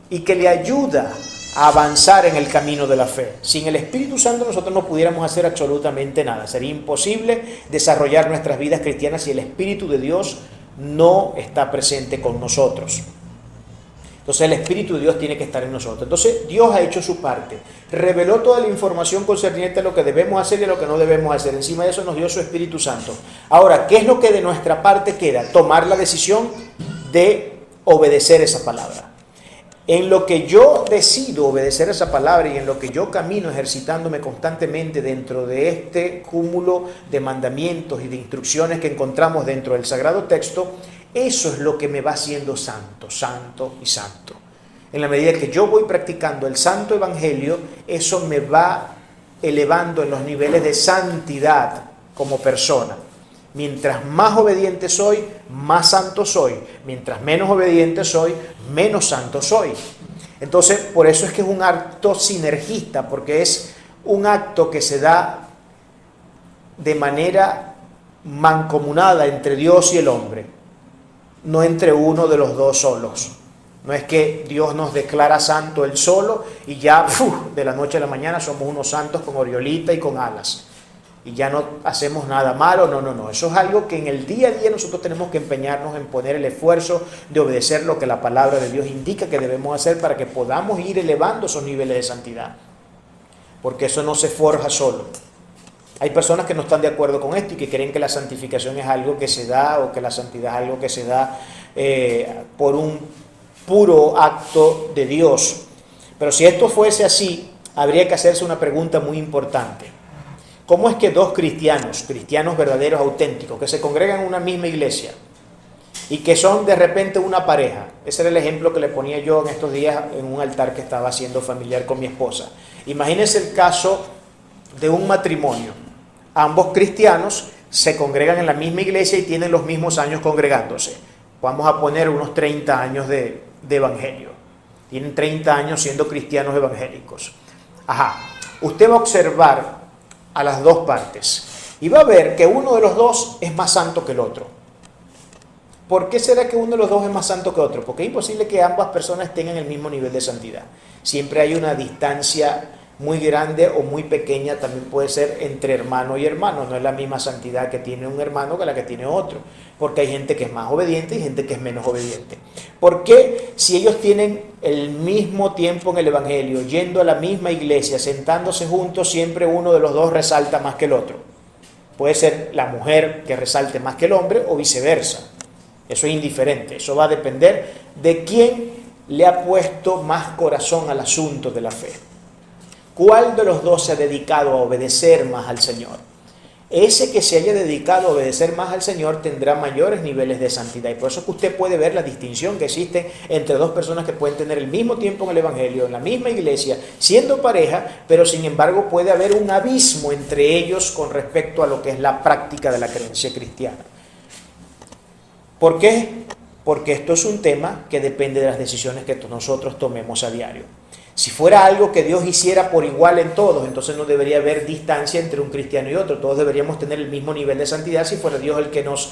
y que le ayuda a avanzar en el camino de la fe. Sin el Espíritu Santo nosotros no pudiéramos hacer absolutamente nada. Sería imposible desarrollar nuestras vidas cristianas si el Espíritu de Dios no está presente con nosotros. Entonces el Espíritu de Dios tiene que estar en nosotros. Entonces Dios ha hecho su parte. Reveló toda la información concerniente a lo que debemos hacer y a lo que no debemos hacer. Encima de eso nos dio su Espíritu Santo. Ahora, ¿qué es lo que de nuestra parte queda? Tomar la decisión de obedecer esa palabra. En lo que yo decido obedecer esa palabra y en lo que yo camino ejercitándome constantemente dentro de este cúmulo de mandamientos y de instrucciones que encontramos dentro del Sagrado Texto, eso es lo que me va haciendo santo, santo y santo. En la medida que yo voy practicando el Santo Evangelio, eso me va elevando en los niveles de santidad como persona. Mientras más obediente soy, más santo soy. Mientras menos obediente soy, menos santo soy. Entonces, por eso es que es un acto sinergista, porque es un acto que se da de manera mancomunada entre Dios y el hombre, no entre uno de los dos solos. No es que Dios nos declara santo él solo y ya de la noche a la mañana somos unos santos con oriolita y con alas. Y ya no hacemos nada malo, no. Eso es algo que en el día a día nosotros tenemos que empeñarnos en poner el esfuerzo de obedecer lo que la palabra de Dios indica que debemos hacer para que podamos ir elevando esos niveles de santidad. Porque eso no se forja solo. Hay personas que no están de acuerdo con esto y que creen que la santificación es algo que se da o que la santidad es algo que se da por un puro acto de Dios. Pero si esto fuese así, habría que hacerse una pregunta muy importante. ¿Cómo es que dos cristianos verdaderos, auténticos, que se congregan en una misma iglesia y que son de repente una pareja? Ese era el ejemplo que le ponía yo en estos días en un altar que estaba haciendo familiar con mi esposa. Imagínense el caso de un matrimonio. Ambos cristianos se congregan en la misma iglesia y tienen los mismos años congregándose. Vamos a poner unos 30 años de evangelio. Tienen 30 años siendo cristianos evangélicos. Usted va a observar a las dos partes y va a ver que uno de los dos es más santo que el otro. ¿Por qué será que uno de los dos es más santo que otro? Porque es imposible que ambas personas tengan el mismo nivel de santidad. Siempre hay una distancia muy grande o muy pequeña, también puede ser entre hermano y hermano. No es la misma santidad que tiene un hermano que la que tiene otro, porque hay gente que es más obediente y gente que es menos obediente. ¿Por qué si ellos tienen el mismo tiempo en el evangelio, yendo a la misma iglesia, sentándose juntos, siempre uno de los dos resalta más que el otro? Puede ser la mujer que resalte más que el hombre o viceversa. Eso es indiferente. Eso va a depender de quién le ha puesto más corazón al asunto de la fe. ¿Cuál de los dos se ha dedicado a obedecer más al Señor? Ese que se haya dedicado a obedecer más al Señor tendrá mayores niveles de santidad. Y por eso es que usted puede ver la distinción que existe entre dos personas que pueden tener el mismo tiempo en el Evangelio, en la misma iglesia, siendo pareja, pero sin embargo puede haber un abismo entre ellos con respecto a lo que es la práctica de la creencia cristiana. ¿Por qué? Porque esto es un tema que depende de las decisiones que nosotros tomemos a diario. Si fuera algo que Dios hiciera por igual en todos, entonces no debería haber distancia entre un cristiano y otro. Todos deberíamos tener el mismo nivel de santidad si fuera Dios el que nos,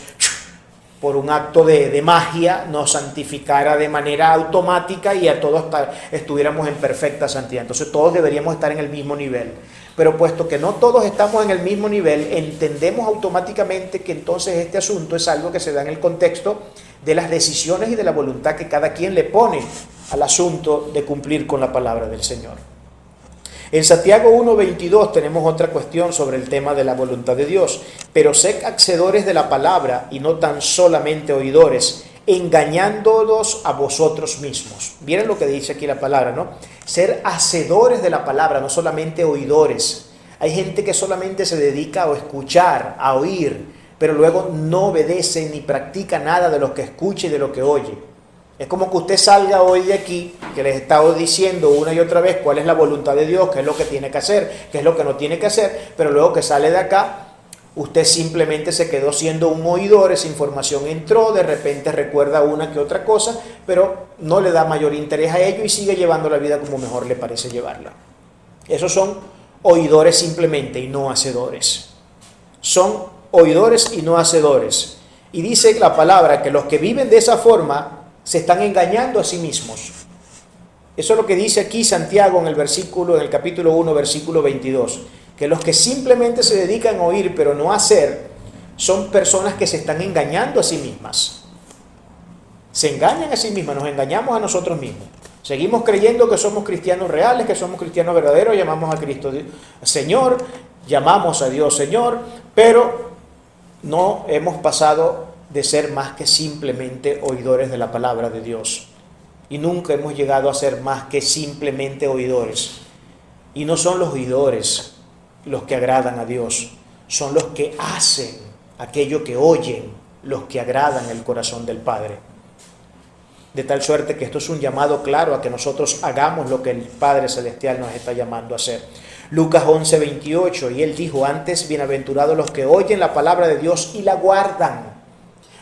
por un acto de magia, nos santificara de manera automática y a todos estuviéramos en perfecta santidad. Entonces todos deberíamos estar en el mismo nivel. Pero puesto que no todos estamos en el mismo nivel, entendemos automáticamente que entonces este asunto es algo que se da en el contexto de las decisiones y de la voluntad que cada quien le pone al asunto de cumplir con la palabra del Señor. En Santiago 1:22 tenemos otra cuestión sobre el tema de la voluntad de Dios. Pero sed hacedores de la palabra y no tan solamente oidores, engañándolos a vosotros mismos. Miren lo que dice aquí la palabra, ¿no? Ser hacedores de la palabra, no solamente oidores. Hay gente que solamente se dedica a escuchar, a oír, pero luego no obedece ni practica nada de lo que escucha y de lo que oye. Es como que usted salga hoy de aquí, que les he estado diciendo una y otra vez cuál es la voluntad de Dios, qué es lo que tiene que hacer, qué es lo que no tiene que hacer, pero luego que sale de acá, usted simplemente se quedó siendo un oidor, esa información entró, de repente recuerda una que otra cosa, pero no le da mayor interés a ello y sigue llevando la vida como mejor le parece llevarla. Esos son oidores simplemente y no hacedores. Son oidores y no hacedores. Y dice la palabra que los que viven de esa forma se están engañando a sí mismos. Eso es lo que dice aquí Santiago en el capítulo 1, versículo 22. Que los que simplemente se dedican a oír pero no a hacer, son personas que se están engañando a sí mismas. Se engañan a sí mismas, nos engañamos a nosotros mismos. Seguimos creyendo que somos cristianos reales, que somos cristianos verdaderos, llamamos a Cristo Señor, llamamos a Dios Señor, pero no hemos pasado de ser más que simplemente oidores de la palabra de Dios. Y nunca hemos llegado a ser más que simplemente oidores. Y no son los oidores los que agradan a Dios, son los que hacen aquello que oyen, los que agradan el corazón del Padre. De tal suerte que esto es un llamado claro a que nosotros hagamos lo que el Padre Celestial nos está llamando a hacer. Lucas 11:28, y él dijo antes, bienaventurados los que oyen la palabra de Dios y la guardan.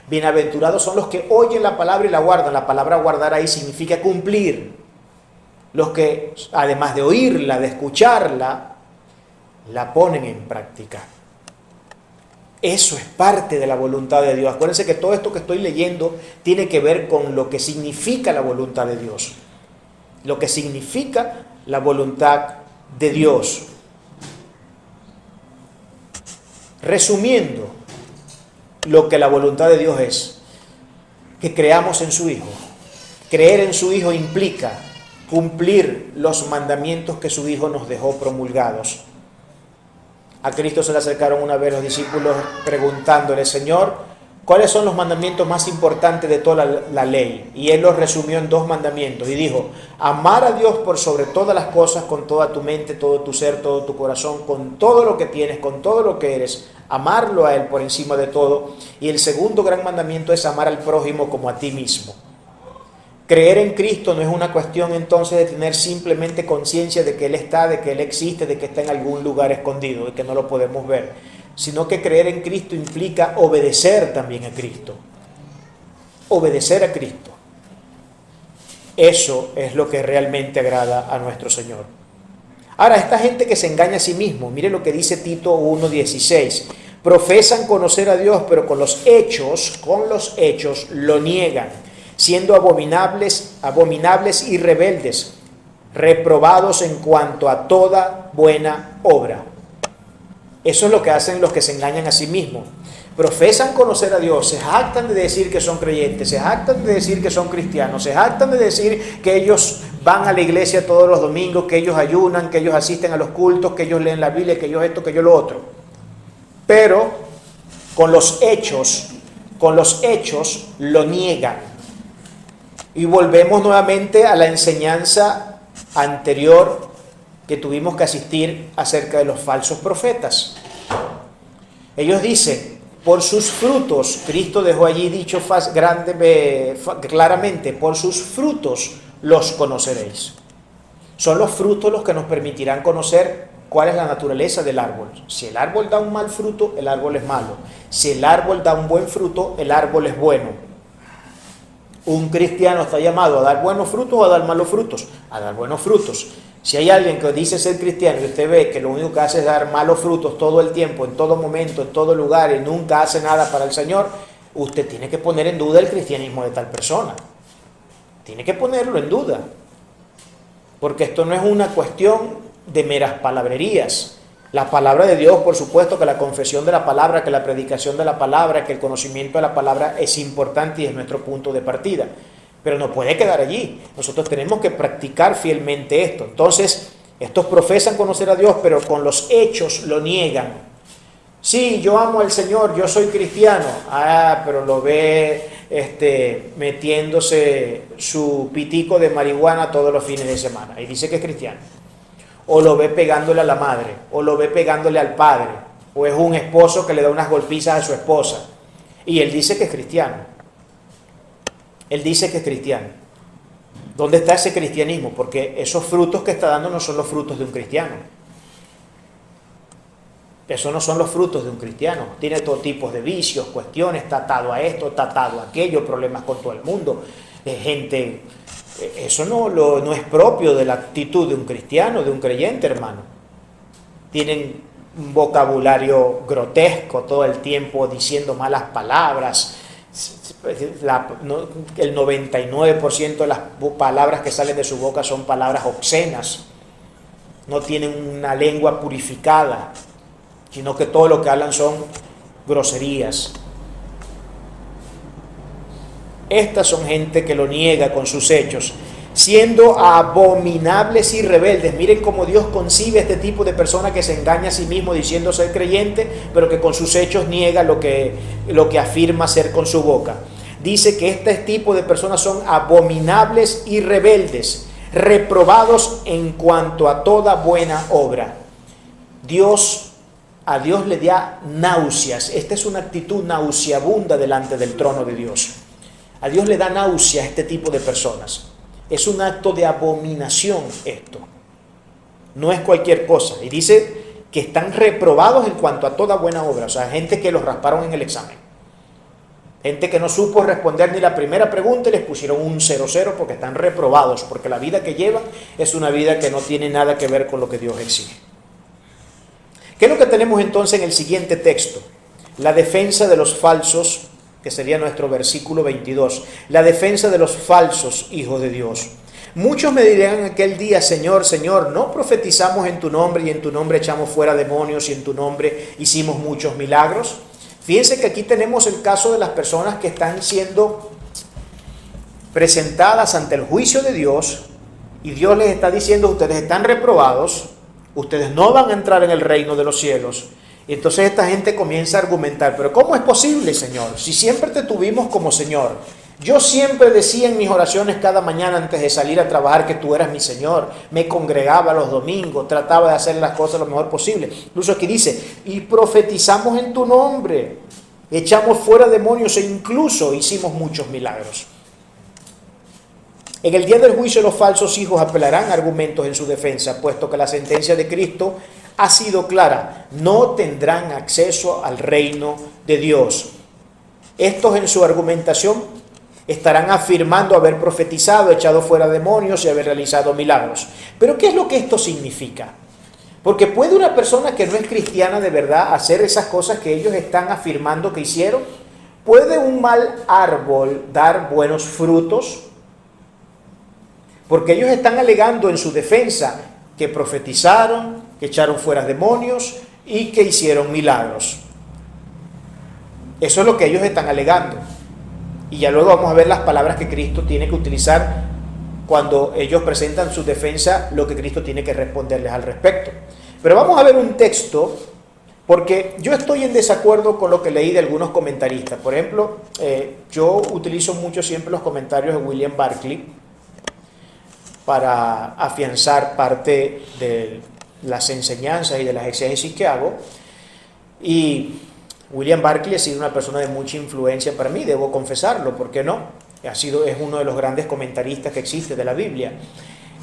Bienaventurados son los que oyen la palabra y la guardan. La palabra guardar ahí significa cumplir. Los que, además de oírla, de escucharla, la ponen en práctica. Eso es parte de la voluntad de Dios. Acuérdense que todo esto que estoy leyendo tiene que ver con lo que significa la voluntad de Dios. Lo que significa la voluntad de Dios. Resumiendo, lo que la voluntad de Dios es, que creamos en su Hijo. Creer en su Hijo implica cumplir los mandamientos que su Hijo nos dejó promulgados. A Cristo se le acercaron una vez los discípulos preguntándole, Señor, ¿cuáles son los mandamientos más importantes de toda la ley? Y Él los resumió en 2 mandamientos y dijo, amar a Dios por sobre todas las cosas, con toda tu mente, todo tu ser, todo tu corazón, con todo lo que tienes, con todo lo que eres, amarlo a Él por encima de todo. Y el segundo gran mandamiento es amar al prójimo como a ti mismo. Creer en Cristo no es una cuestión entonces de tener simplemente conciencia de que Él está, de que Él existe, de que está en algún lugar escondido, de que no lo podemos ver, sino que creer en Cristo implica obedecer también a Cristo. Obedecer a Cristo. Eso es lo que realmente agrada a nuestro Señor. Ahora, esta gente que se engaña a sí mismo, mire lo que dice Tito 1:16. Profesan conocer a Dios, pero con los hechos lo niegan, siendo abominables y rebeldes, reprobados en cuanto a toda buena obra. Eso es lo que hacen los que se engañan a sí mismos. Profesan conocer a Dios, se jactan de decir que son creyentes, se jactan de decir que son cristianos, se jactan de decir que ellos van a la iglesia todos los domingos, que ellos ayunan, que ellos asisten a los cultos, que ellos leen la Biblia, que ellos esto, que ellos lo otro. Pero con los hechos lo niegan. Y volvemos nuevamente a la enseñanza anterior que tuvimos que asistir acerca de los falsos profetas. Ellos dicen, por sus frutos, Cristo dejó allí dicho claramente, por sus frutos los conoceréis. Son los frutos los que nos permitirán conocer cuál es la naturaleza del árbol. Si el árbol da un mal fruto, el árbol es malo. Si el árbol da un buen fruto, el árbol es bueno. Un cristiano está llamado a dar buenos frutos o a dar malos frutos. A dar buenos frutos. Si hay alguien que dice ser cristiano y usted ve que lo único que hace es dar malos frutos todo el tiempo, en todo momento, en todo lugar y nunca hace nada para el Señor, usted tiene que poner en duda el cristianismo de tal persona. Tiene que ponerlo en duda. Porque esto no es una cuestión de meras palabrerías. La palabra de Dios, por supuesto que la confesión de la palabra, que la predicación de la palabra, que el conocimiento de la palabra es importante y es nuestro punto de partida. Pero no puede quedar allí. Nosotros tenemos que practicar fielmente esto. Entonces, estos profesan conocer a Dios, pero con los hechos lo niegan. Sí, yo amo al Señor, yo soy cristiano. Pero lo ve metiéndose su pitico de marihuana todos los fines de semana. Y dice que es cristiano. O lo ve pegándole a la madre, o lo ve pegándole al padre, o es un esposo que le da unas golpizas a su esposa. Y él dice que es cristiano. Él dice que es cristiano. ¿Dónde está ese cristianismo? Porque esos frutos que está dando no son los frutos de un cristiano. Esos no son los frutos de un cristiano. Tiene todo tipo de vicios, cuestiones, está atado a esto, está atado a aquello, problemas con todo el mundo. Gente, eso no es propio de la actitud de un cristiano, de un creyente, hermano. Tienen un vocabulario grotesco todo el tiempo diciendo malas palabras. El 99% de las palabras que salen de su boca son palabras obscenas. No tienen una lengua purificada, sino que todo lo que hablan son groserías. Estas son gente que lo niega con sus hechos, siendo abominables y rebeldes. Miren cómo Dios concibe este tipo de persona que se engaña a sí mismo diciendo ser creyente, pero que con sus hechos niega lo que afirma ser con su boca. Dice que este tipo de personas son abominables y rebeldes, reprobados en cuanto a toda buena obra. A Dios le da náuseas. Esta es una actitud nauseabunda delante del trono de Dios. A Dios le da náusea a este tipo de personas. Es un acto de abominación esto. No es cualquier cosa. Y dice que están reprobados en cuanto a toda buena obra. O sea, gente que los rasparon en el examen. Gente que no supo responder ni la primera pregunta y les pusieron un 0-0 porque están reprobados. Porque la vida que llevan es una vida que no tiene nada que ver con lo que Dios exige. ¿Qué es lo que tenemos entonces en el siguiente texto? La defensa de los falsos, que sería nuestro versículo 22. La defensa de los falsos hijos de Dios. Muchos me dirán en aquel día: Señor, Señor, ¿no profetizamos en tu nombre y en tu nombre echamos fuera demonios y en tu nombre hicimos muchos milagros? Fíjense que aquí tenemos el caso de las personas que están siendo presentadas ante el juicio de Dios y Dios les está diciendo: ustedes están reprobados, ustedes no van a entrar en el reino de los cielos. Y entonces esta gente comienza a argumentar: pero ¿cómo es posible, Señor? Si siempre te tuvimos como Señor. Yo siempre decía en mis oraciones cada mañana antes de salir a trabajar que tú eras mi Señor. Me congregaba los domingos, trataba de hacer las cosas lo mejor posible. Incluso aquí dice: y profetizamos en tu nombre, echamos fuera demonios e incluso hicimos muchos milagros. En el día del juicio los falsos hijos apelarán argumentos en su defensa, puesto que la sentencia de Cristo ha sido clara: no tendrán acceso al reino de Dios. Estos en su argumentación estarán afirmando haber profetizado, echado fuera demonios y haber realizado milagros. Pero ¿qué es lo que esto significa? Porque ¿puede una persona que no es cristiana de verdad hacer esas cosas que ellos están afirmando que hicieron? ¿Puede un mal árbol dar buenos frutos? Porque ellos están alegando en su defensa que profetizaron, que echaron fuera demonios y que hicieron milagros. Eso es lo que ellos están alegando. Y ya luego vamos a ver las palabras que Cristo tiene que utilizar cuando ellos presentan su defensa, lo que Cristo tiene que responderles al respecto. Pero vamos a ver un texto, porque yo estoy en desacuerdo con lo que leí de algunos comentaristas. Por ejemplo, yo utilizo mucho siempre los comentarios de William Barclay para afianzar parte de las enseñanzas y de las exégesis que hago. Y William Barclay ha sido una persona de mucha influencia para mí, debo confesarlo, ¿por qué no? Es uno de los grandes comentaristas que existe de la Biblia.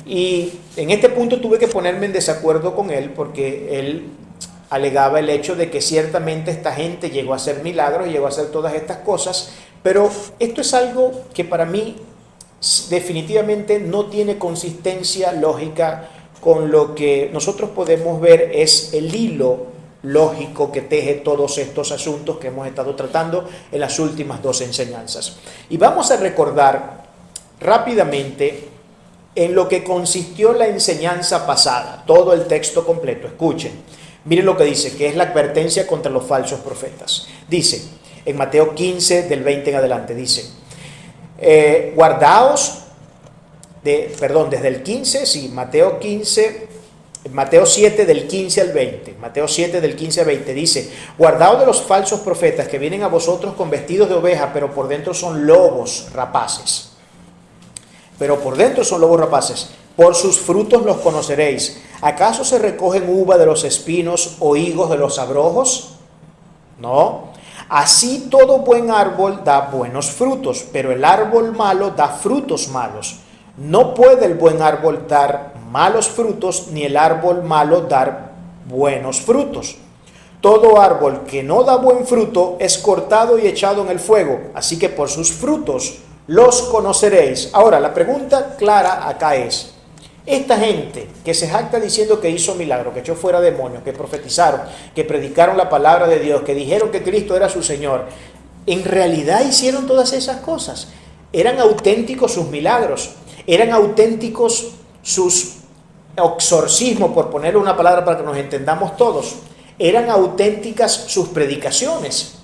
Y en este punto tuve que ponerme en desacuerdo con él, porque él alegaba el hecho de que ciertamente esta gente llegó a hacer milagros, llegó a hacer todas estas cosas, pero esto es algo que para mí definitivamente no tiene consistencia lógica con lo que nosotros podemos ver es el hilo lógico que teje todos estos asuntos que hemos estado tratando en las últimas dos enseñanzas. Y vamos a recordar rápidamente en lo que consistió la enseñanza pasada, todo el texto completo. Escuchen, miren lo que dice, que es la advertencia contra los falsos profetas. Dice, en Mateo 15, del 20 en adelante, dice, desde el 15, sí, Mateo 7 del 15 al 20, Mateo 7 del 15 al 20 dice: guardaos de los falsos profetas que vienen a vosotros con vestidos de oveja, pero por dentro son lobos rapaces. Por sus frutos los conoceréis. ¿Acaso se recogen uva de los espinos o higos de los abrojos? No. Así todo buen árbol da buenos frutos, pero el árbol malo da frutos malos. No puede el buen árbol dar malos frutos, ni el árbol malo dar buenos frutos. Todo árbol que no da buen fruto es cortado y echado en el fuego, así que por sus frutos los conoceréis. Ahora, la pregunta clara acá es, esta gente que se jacta diciendo que hizo milagros, que echó fuera demonios, que profetizaron, que predicaron la palabra de Dios, que dijeron que Cristo era su Señor, ¿en realidad hicieron todas esas cosas? ¿Eran auténticos sus milagros? ¿Eran auténticos sus exorcismos, por ponerle una palabra para que nos entendamos todos? ¿Eran auténticas sus predicaciones?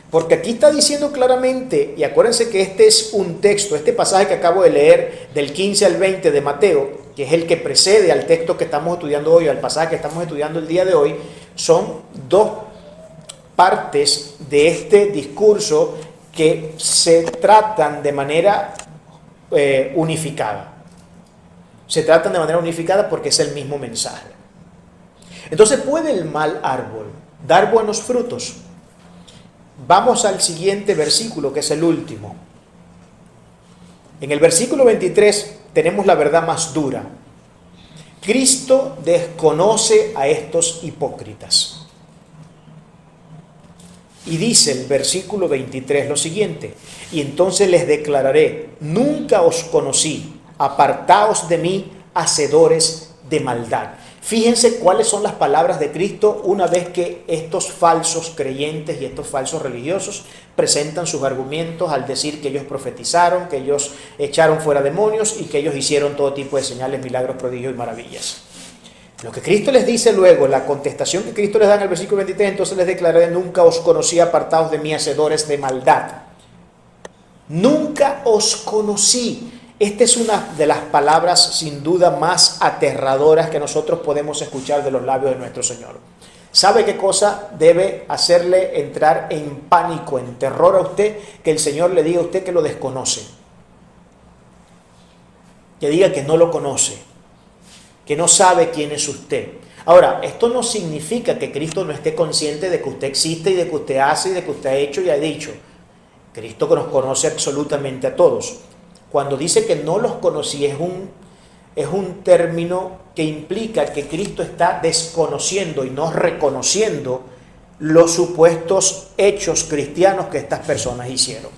Porque aquí está diciendo claramente, y acuérdense que este es un texto, este pasaje que acabo de leer del 15 al 20 de Mateo, que es el que precede al texto que estamos estudiando hoy, al pasaje que estamos estudiando el día de hoy, son dos partes de este discurso que se tratan de manera unificada. Se tratan de manera unificada porque es el mismo mensaje. Entonces, ¿puede el mal árbol dar buenos frutos? Vamos al siguiente versículo, que es el último. En el versículo 23 tenemos la verdad más dura. Cristo desconoce a estos hipócritas. Y dice el versículo 23 lo siguiente: y entonces les declararé, nunca os conocí, apartaos de mí, hacedores de maldad. Fíjense cuáles son las palabras de Cristo una vez que estos falsos creyentes y estos falsos religiosos presentan sus argumentos al decir que ellos profetizaron, que ellos echaron fuera demonios y que ellos hicieron todo tipo de señales, milagros, prodigios y maravillas. Lo que Cristo les dice luego, la contestación que Cristo les da en el versículo 23, entonces les declararé, nunca os conocí, apartados de mí, hacedores de maldad. Nunca os conocí. Esta es una de las palabras sin duda más aterradoras que nosotros podemos escuchar de los labios de nuestro Señor. ¿Sabe qué cosa debe hacerle entrar en pánico, en terror a usted? Que el Señor le diga a usted que lo desconoce. Que diga que no lo conoce, que no sabe quién es usted. Ahora, esto no significa que Cristo no esté consciente de que usted existe y de que usted hace y de que usted ha hecho y ha dicho. Cristo nos conoce absolutamente a todos. Cuando dice que no los conocí, es un término que implica que Cristo está desconociendo y no reconociendo los supuestos hechos cristianos que estas personas hicieron.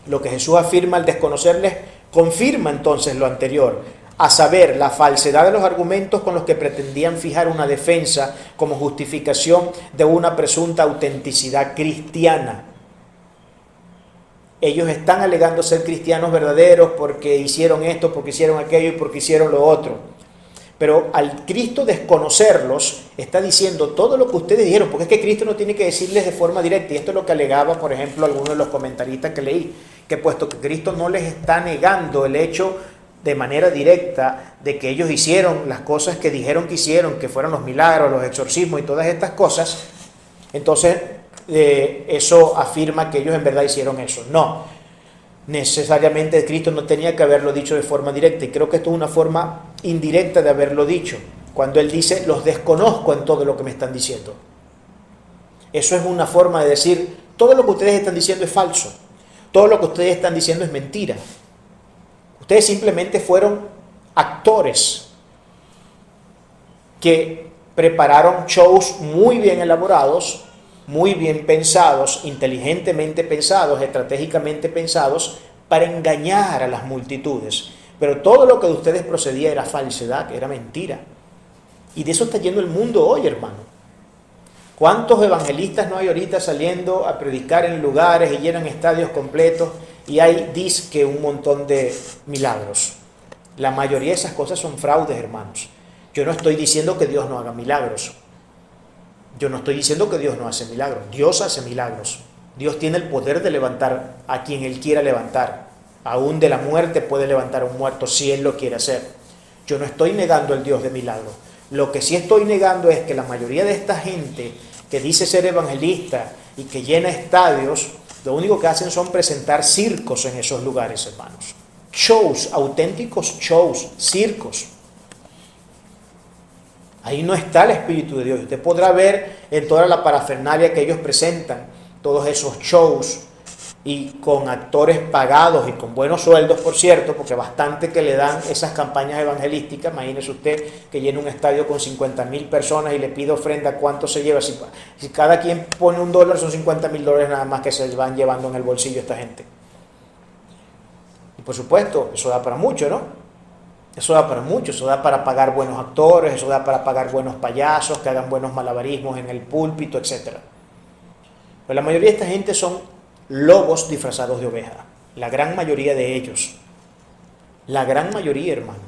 Lo que Jesús afirma al desconocerles confirma entonces lo anterior, a saber, la falsedad de los argumentos con los que pretendían fijar una defensa como justificación de una presunta autenticidad cristiana. Ellos están alegando ser cristianos verdaderos porque hicieron esto, porque hicieron aquello y porque hicieron lo otro. Pero al Cristo desconocerlos, está diciendo todo lo que ustedes dijeron, porque es que Cristo no tiene que decirles de forma directa. Y esto es lo que alegaba, por ejemplo, algunos de los comentaristas que leí, que puesto que Cristo no les está negando el hecho de manera directa de que ellos hicieron las cosas que dijeron que hicieron, que fueron los milagros, los exorcismos y todas estas cosas, entonces eso afirma que ellos en verdad hicieron eso. No, necesariamente Cristo no tenía que haberlo dicho de forma directa, y creo que esto es una forma indirecta de haberlo dicho, cuando Él dice, los desconozco en todo lo que me están diciendo. Eso es una forma de decir, todo lo que ustedes están diciendo es falso, todo lo que ustedes están diciendo es mentira. Ustedes simplemente fueron actores que prepararon shows muy bien elaborados, muy bien pensados, inteligentemente pensados, estratégicamente pensados, para engañar a las multitudes. Pero todo lo que de ustedes procedía era falsedad, era mentira. Y de eso está lleno el mundo hoy, hermano. ¿Cuántos evangelistas no hay ahorita saliendo a predicar en lugares y llenan estadios completos y hay disque un montón de milagros? La mayoría de esas cosas son fraudes, hermanos. Yo no estoy diciendo que Dios no haga milagros. Yo no estoy diciendo que Dios no hace milagros. Dios hace milagros. Dios tiene el poder de levantar a quien Él quiera levantar. Aún de la muerte puede levantar a un muerto si Él lo quiere hacer. Yo no estoy negando al Dios de milagros. Lo que sí estoy negando es que la mayoría de esta gente que dice ser evangelista y que llena estadios, lo único que hacen son presentar circos en esos lugares, hermanos. Shows, auténticos shows, circos. Ahí no está el Espíritu de Dios. Usted podrá ver en toda la parafernalia que ellos presentan, todos esos shows, y con actores pagados y con buenos sueldos, por cierto, porque bastante que le dan esas campañas evangelísticas. Imagínese usted que llena un estadio con 50,000 personas y le pide ofrenda, ¿cuánto se lleva? Si cada quien pone $1, son $50,000 nada más que se van llevando en el bolsillo esta gente. Y por supuesto, eso da para mucho, ¿no? Eso da para mucho, eso da para pagar buenos actores, eso da para pagar buenos payasos que hagan buenos malabarismos en el púlpito, etc. Pero la mayoría de esta gente son lobos disfrazados de oveja. La gran mayoría de ellos. La gran mayoría, hermano.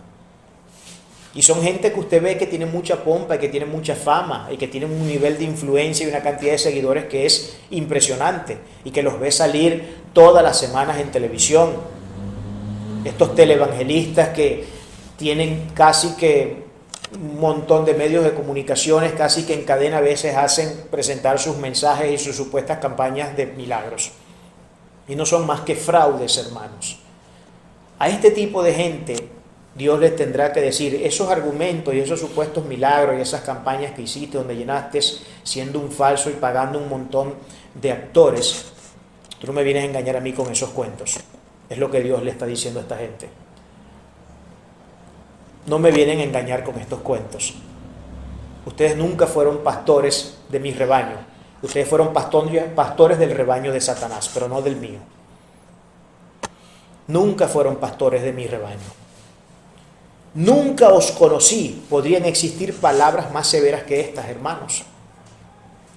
Y son gente que usted ve que tiene mucha pompa y que tiene mucha fama y que tienen un nivel de influencia y una cantidad de seguidores que es impresionante y que los ve salir todas las semanas en televisión. Estos televangelistas que tienen casi que un montón de medios de comunicaciones, casi que en cadena a veces hacen presentar sus mensajes y sus supuestas campañas de milagros. Y no son más que fraudes, hermanos. A este tipo de gente Dios les tendrá que decir, esos argumentos y esos supuestos milagros y esas campañas que hiciste donde llenaste siendo un falso y pagando un montón de actores, tú no me vienes a engañar a mí con esos cuentos. Es lo que Dios le está diciendo a esta gente. No me vienen a engañar con estos cuentos. Ustedes nunca fueron pastores de mi rebaño. Ustedes fueron pastores del rebaño de Satanás, pero no del mío. Nunca fueron pastores de mi rebaño. Nunca os conocí. Podrían existir palabras más severas que estas, hermanos.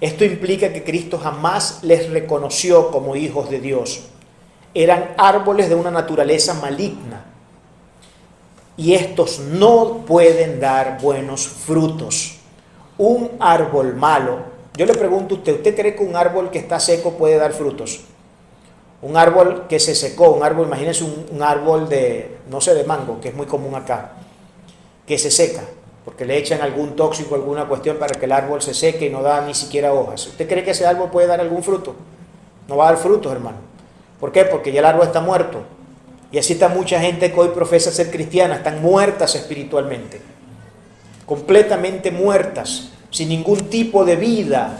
Esto implica que Cristo jamás les reconoció como hijos de Dios. Eran árboles de una naturaleza maligna. Y estos no pueden dar buenos frutos. Un árbol malo. Yo le pregunto a usted, ¿usted cree que un árbol que está seco puede dar frutos? Un árbol que se secó, un árbol, imagínense un árbol de, no sé, de mango, que es muy común acá, que se seca, porque le echan algún tóxico, alguna cuestión para que el árbol se seque y no da ni siquiera hojas. ¿Usted cree que ese árbol puede dar algún fruto? No va a dar frutos, hermano. ¿Por qué? Porque ya el árbol está muerto. Y así está mucha gente que hoy profesa ser cristiana, están muertas espiritualmente, completamente muertas, sin ningún tipo de vida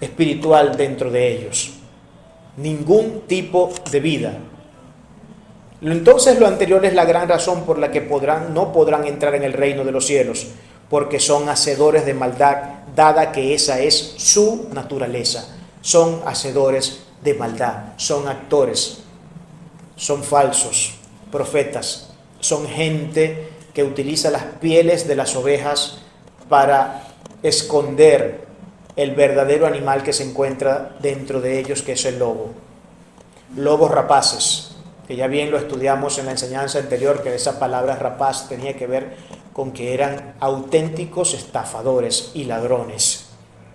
espiritual dentro de ellos. Ningún tipo de vida. Entonces lo anterior es la gran razón por la que no podrán entrar en el reino de los cielos, porque son hacedores de maldad, dada que esa es su naturaleza. Son hacedores de maldad, son actores, son falsos profetas, son gente que utiliza las pieles de las ovejas para esconder el verdadero animal que se encuentra dentro de ellos, que es el lobo. Lobos rapaces, que ya bien lo estudiamos en la enseñanza anterior, que esa palabra rapaz tenía que ver con que eran auténticos estafadores y ladrones.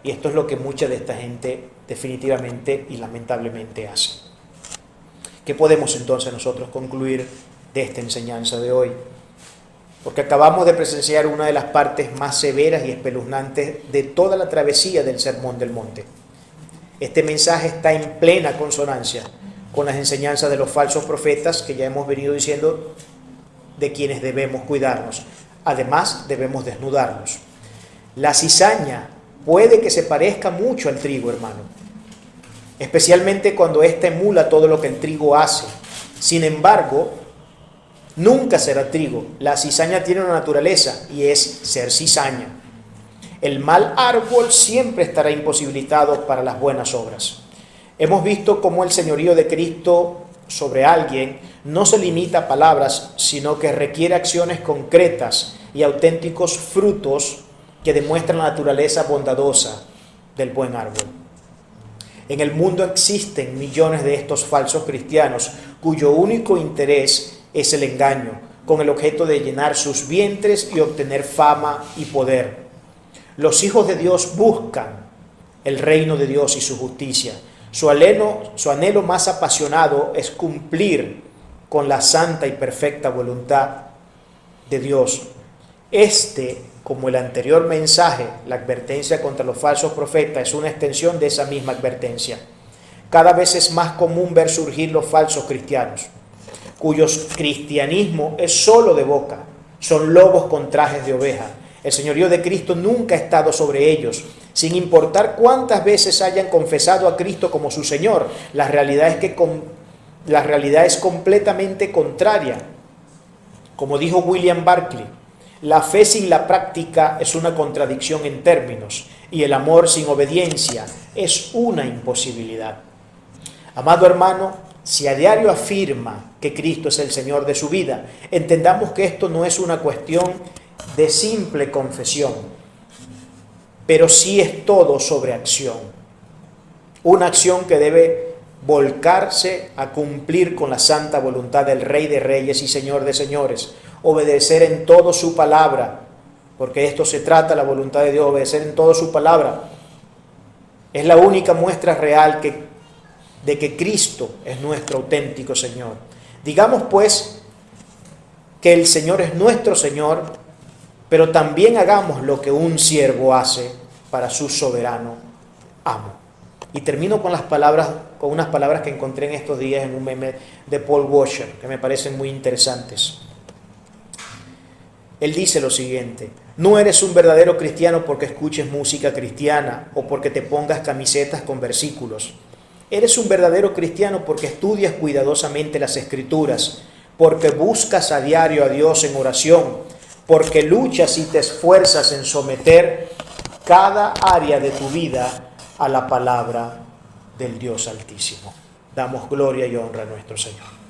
Y esto es lo que mucha de esta gente definitivamente y lamentablemente hace. ¿Qué podemos entonces nosotros concluir de esta enseñanza de hoy? Porque acabamos de presenciar una de las partes más severas y espeluznantes de toda la travesía del Sermón del Monte. Este mensaje está en plena consonancia con las enseñanzas de los falsos profetas que ya hemos venido diciendo, de quienes debemos cuidarnos. Además, debemos desnudarnos. La cizaña puede que se parezca mucho al trigo, hermano, especialmente cuando ésta emula todo lo que el trigo hace. Sin embargo, nunca será trigo. La cizaña tiene una naturaleza y es ser cizaña. El mal árbol siempre estará imposibilitado para las buenas obras. Hemos visto cómo el señorío de Cristo sobre alguien no se limita a palabras, sino que requiere acciones concretas y auténticos frutos que demuestran la naturaleza bondadosa del buen árbol. En el mundo existen millones de estos falsos cristianos cuyo único interés es el engaño, con el objeto de llenar sus vientres y obtener fama y poder. Los hijos de Dios buscan el reino de Dios y su justicia. Su anhelo más apasionado es cumplir con la santa y perfecta voluntad de Dios. Como el anterior mensaje, la advertencia contra los falsos profetas, es una extensión de esa misma advertencia. Cada vez es más común ver surgir los falsos cristianos, cuyo cristianismo es solo de boca, Son lobos con trajes de oveja. El señorío de Cristo nunca ha estado sobre ellos. Sin importar cuántas veces hayan confesado a Cristo como su Señor, la realidad es completamente contraria. Como dijo William Barclay, la fe sin la práctica es una contradicción en términos, y el amor sin obediencia es una imposibilidad. Amado hermano, si a diario afirma que Cristo es el Señor de su vida, entendamos que esto no es una cuestión de simple confesión, pero sí es todo sobre acción. Una acción que debe volcarse a cumplir con la santa voluntad del Rey de Reyes y Señor de Señores, obedecer en todo su palabra, porque esto se trata, la voluntad de Dios, obedecer en todo su palabra. Es la única muestra real de que Cristo es nuestro auténtico Señor. Digamos pues que el Señor es nuestro Señor, pero también hagamos lo que un siervo hace para su soberano amo. Y termino con unas palabras que encontré en estos días en un meme de Paul Washer, que me parecen muy interesantes. Él dice lo siguiente: no eres un verdadero cristiano porque escuches música cristiana o porque te pongas camisetas con versículos. Eres un verdadero cristiano porque estudias cuidadosamente las Escrituras, porque buscas a diario a Dios en oración, porque luchas y te esfuerzas en someter cada área de tu vida a la palabra del Dios Altísimo. Damos gloria y honra a nuestro Señor.